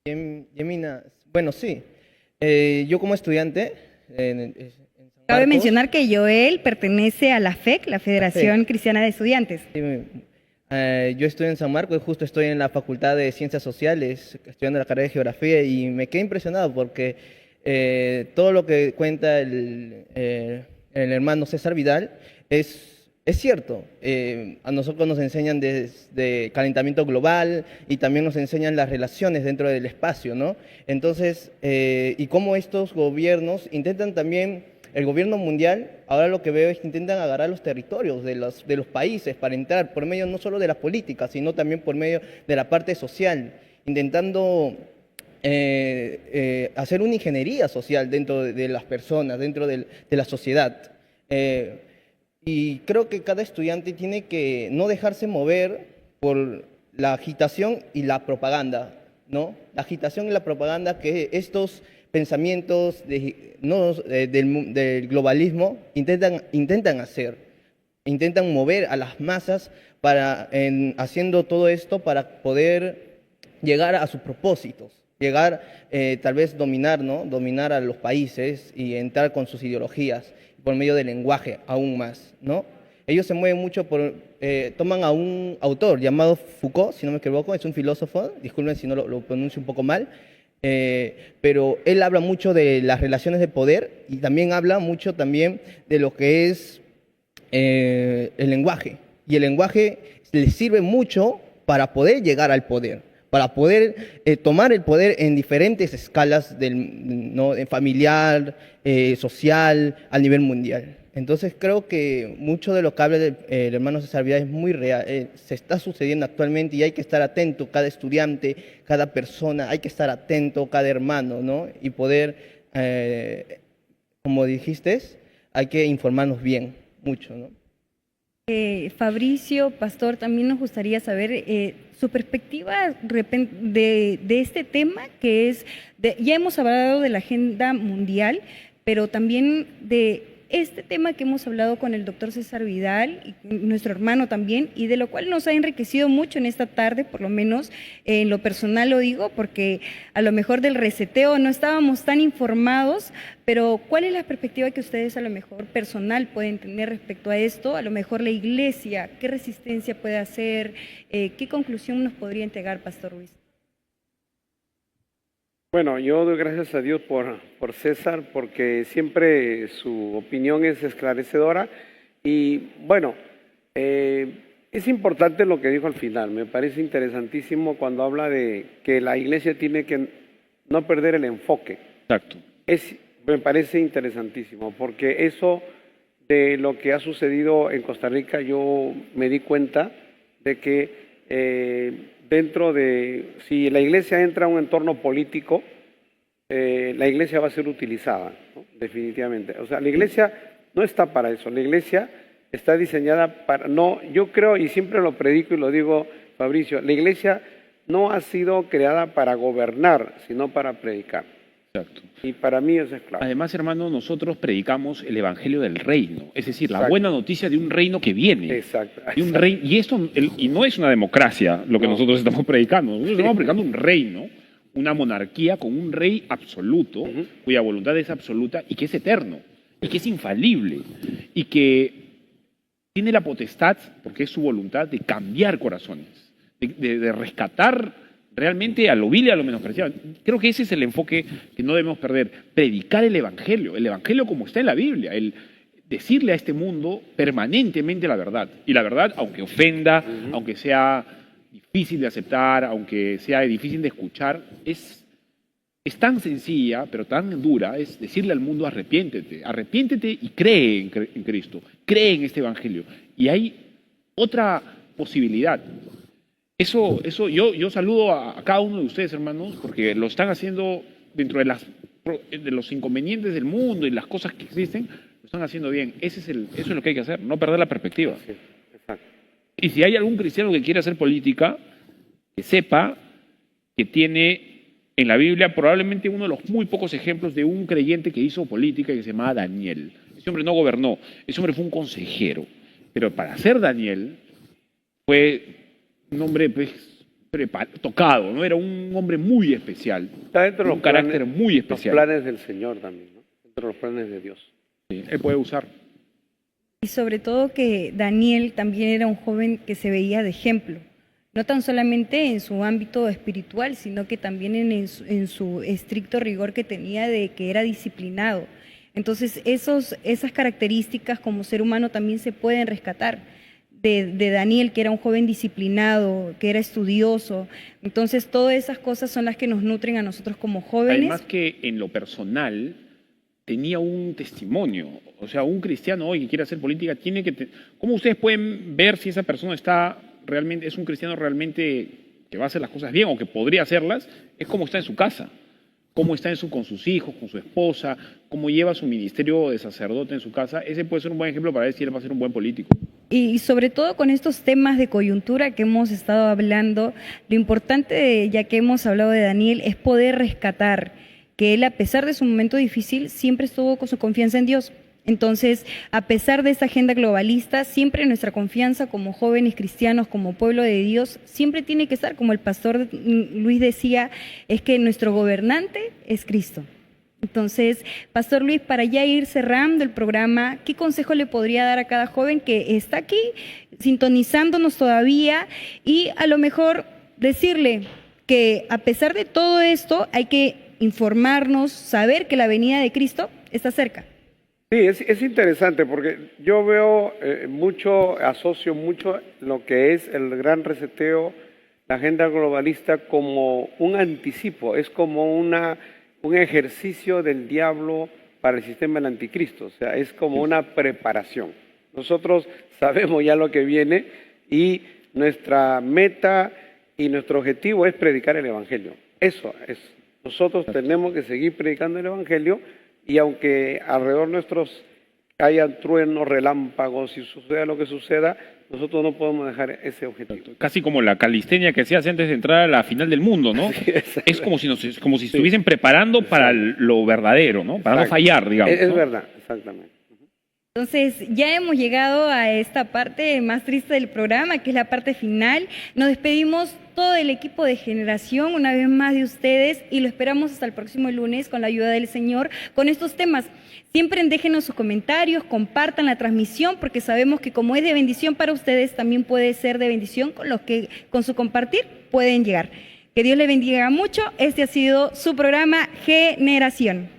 Yemina, bueno, sí. Yo como estudiante en San Cabe Marcos, mencionar que Joel pertenece a la FEC, la Federación FEC. Cristiana de Estudiantes. yo estoy en San Marcos, justo estoy en la Facultad de Ciencias Sociales, estudiando la carrera de Geografía, y me quedé impresionado porque todo lo que cuenta el hermano César Vidal es cierto. A nosotros nos enseñan desde calentamiento global y también nos enseñan las relaciones dentro del espacio, ¿no? Entonces, y cómo estos gobiernos intentan también, el gobierno mundial, ahora lo que veo es que intentan agarrar los territorios de los países para entrar por medio no solo de las políticas, sino también por medio de la parte social, intentando hacer una ingeniería social dentro de las personas, dentro de la sociedad. Y creo que cada estudiante tiene que no dejarse mover por la agitación y la propaganda, ¿no? La agitación y la propaganda que estos pensamientos del globalismo intentan hacer. Intentan mover a las masas haciendo todo esto para poder llegar a sus propósitos, llegar tal vez dominar, ¿no? Dominar a los países y entrar con sus ideologías por medio del lenguaje aún más, ¿no? Ellos se mueven mucho toman a un autor llamado Foucault, si no me equivoco, es un filósofo, disculpen si no lo pronuncio un poco mal, pero él habla mucho de las relaciones de poder y también habla mucho también de lo que es el lenguaje. Y el lenguaje le sirve mucho para poder llegar al poder, para poder tomar el poder en diferentes escalas, ¿no? familiar, social, a nivel mundial. Entonces creo que mucho de lo que habla el hermano César Vidal es muy real, se está sucediendo actualmente y hay que estar atento, cada estudiante, cada persona, hay que estar atento, cada hermano, ¿no? Y poder, como dijiste, hay que informarnos bien, mucho, ¿no? Fabricio, pastor, también nos gustaría saber su perspectiva de este tema, que es, ya hemos hablado de la agenda mundial, pero también de este tema que hemos hablado con el doctor César Vidal, y nuestro hermano también, y de lo cual nos ha enriquecido mucho en esta tarde, por lo menos en lo personal lo digo, porque a lo mejor del reseteo no estábamos tan informados, pero ¿cuál es la perspectiva que ustedes a lo mejor personal pueden tener respecto a esto? A lo mejor la iglesia, ¿qué resistencia puede hacer? ¿Qué conclusión nos podría entregar, Pastor Ruiz? Bueno, yo doy gracias a Dios por César, porque siempre su opinión es esclarecedora y bueno, Es importante lo que dijo al final, me parece interesantísimo cuando habla de que la iglesia tiene que no perder el enfoque. Exacto. Me parece interesantísimo, porque eso de lo que ha sucedido en Costa Rica, yo me di cuenta de que dentro de, si la iglesia entra a un entorno político, la iglesia va a ser utilizada, ¿no? Definitivamente. O sea, la iglesia no está para eso, la iglesia está diseñada para, no, yo creo, y siempre lo predico y lo digo, Fabricio, la iglesia no ha sido creada para gobernar, sino para predicar. Exacto. Y para mí eso es claro. Además, hermano, nosotros predicamos el evangelio del reino, es decir, la Exacto. buena noticia de un reino que viene. Exacto. De un rey, y esto y no es una democracia lo que No. nosotros estamos predicando. Nosotros estamos predicando un reino, una monarquía con un rey absoluto, cuya voluntad es absoluta y que es eterno, y que es infalible, y que tiene la potestad, porque es su voluntad, de cambiar corazones, de rescatar realmente a lo vil y a lo menospreciado. Creo que ese es el enfoque que no debemos perder. Predicar el evangelio como está en la Biblia, el decirle a este mundo permanentemente la verdad. Y la verdad, aunque ofenda, aunque sea difícil de aceptar, aunque sea difícil de escuchar, es tan sencilla, pero tan dura, es decirle al mundo arrepiéntete y cree en Cristo, cree en este evangelio. Y hay otra posibilidad. Eso yo saludo a cada uno de ustedes, hermanos, porque lo están haciendo dentro de los inconvenientes del mundo y las cosas que existen, lo están haciendo bien. Eso es lo que hay que hacer, no perder la perspectiva. Sí, exacto. Y si hay algún cristiano que quiere hacer política, que sepa que tiene en la Biblia probablemente uno de los muy pocos ejemplos de un creyente que hizo política y que se llamaba Daniel. Ese hombre no gobernó, ese hombre fue un consejero. Pero para ser Daniel fue un hombre tocado, ¿no? Era un hombre muy especial, Está dentro de un carácter muy especial. Los planes del Señor también, ¿no? Dentro de los planes de Dios. Sí, él puede usar. Y sobre todo que Daniel también era un joven que se veía de ejemplo, no tan solamente en su ámbito espiritual, sino que también en su estricto rigor que tenía de que era disciplinado. Entonces, esas características como ser humano también se pueden rescatar de Daniel, que era un joven disciplinado, que era estudioso. Entonces, todas esas cosas son las que nos nutren a nosotros como jóvenes. Además que en lo personal tenía un testimonio. O sea, un cristiano hoy que quiere hacer política tiene que... ¿Cómo ustedes pueden ver si esa persona es un cristiano realmente que va a hacer las cosas bien o que podría hacerlas? Es cómo está en su casa, cómo está con sus hijos, con su esposa, cómo lleva su ministerio de sacerdote en su casa. Ese puede ser un buen ejemplo para ver si él va a ser un buen político. Y sobre todo con estos temas de coyuntura que hemos estado hablando, lo importante, ya que hemos hablado de Daniel, es poder rescatar que él, a pesar de su momento difícil, siempre estuvo con su confianza en Dios. Entonces, a pesar de esta agenda globalista, siempre nuestra confianza como jóvenes cristianos, como pueblo de Dios, siempre tiene que estar, como el pastor Luis decía, es que nuestro gobernante es Cristo. Entonces, Pastor Luis, para ya ir cerrando el programa, ¿qué consejo le podría dar a cada joven que está aquí sintonizándonos todavía y a lo mejor decirle que a pesar de todo esto hay que informarnos, saber que la venida de Cristo está cerca? Sí, es interesante porque yo veo asocio mucho lo que es el gran reseteo, la agenda globalista como un anticipo, es como un ejercicio del diablo para el sistema del anticristo, o sea, es como una preparación. Nosotros sabemos ya lo que viene y nuestra meta y nuestro objetivo es predicar el evangelio. Eso es. Nosotros tenemos que seguir predicando el evangelio y aunque alrededor nuestros hayan truenos, relámpagos y suceda lo que suceda, nosotros no podemos dejar ese objetivo. Casi como la calistenia que se hace antes de entrar a la final del mundo, ¿no? Sí, es como si estuviesen preparando para lo verdadero, ¿no? Para no fallar, digamos. Es ¿no? verdad, exactamente. Entonces, ya hemos llegado a esta parte más triste del programa, que es la parte final. Nos despedimos todo el equipo de Generación, una vez más de ustedes, y lo esperamos hasta el próximo lunes con la ayuda del Señor, con estos temas. Siempre déjenos sus comentarios, compartan la transmisión, porque sabemos que como es de bendición para ustedes, también puede ser de bendición con los que con su compartir pueden llegar. Que Dios les bendiga mucho. Este ha sido su programa Generación.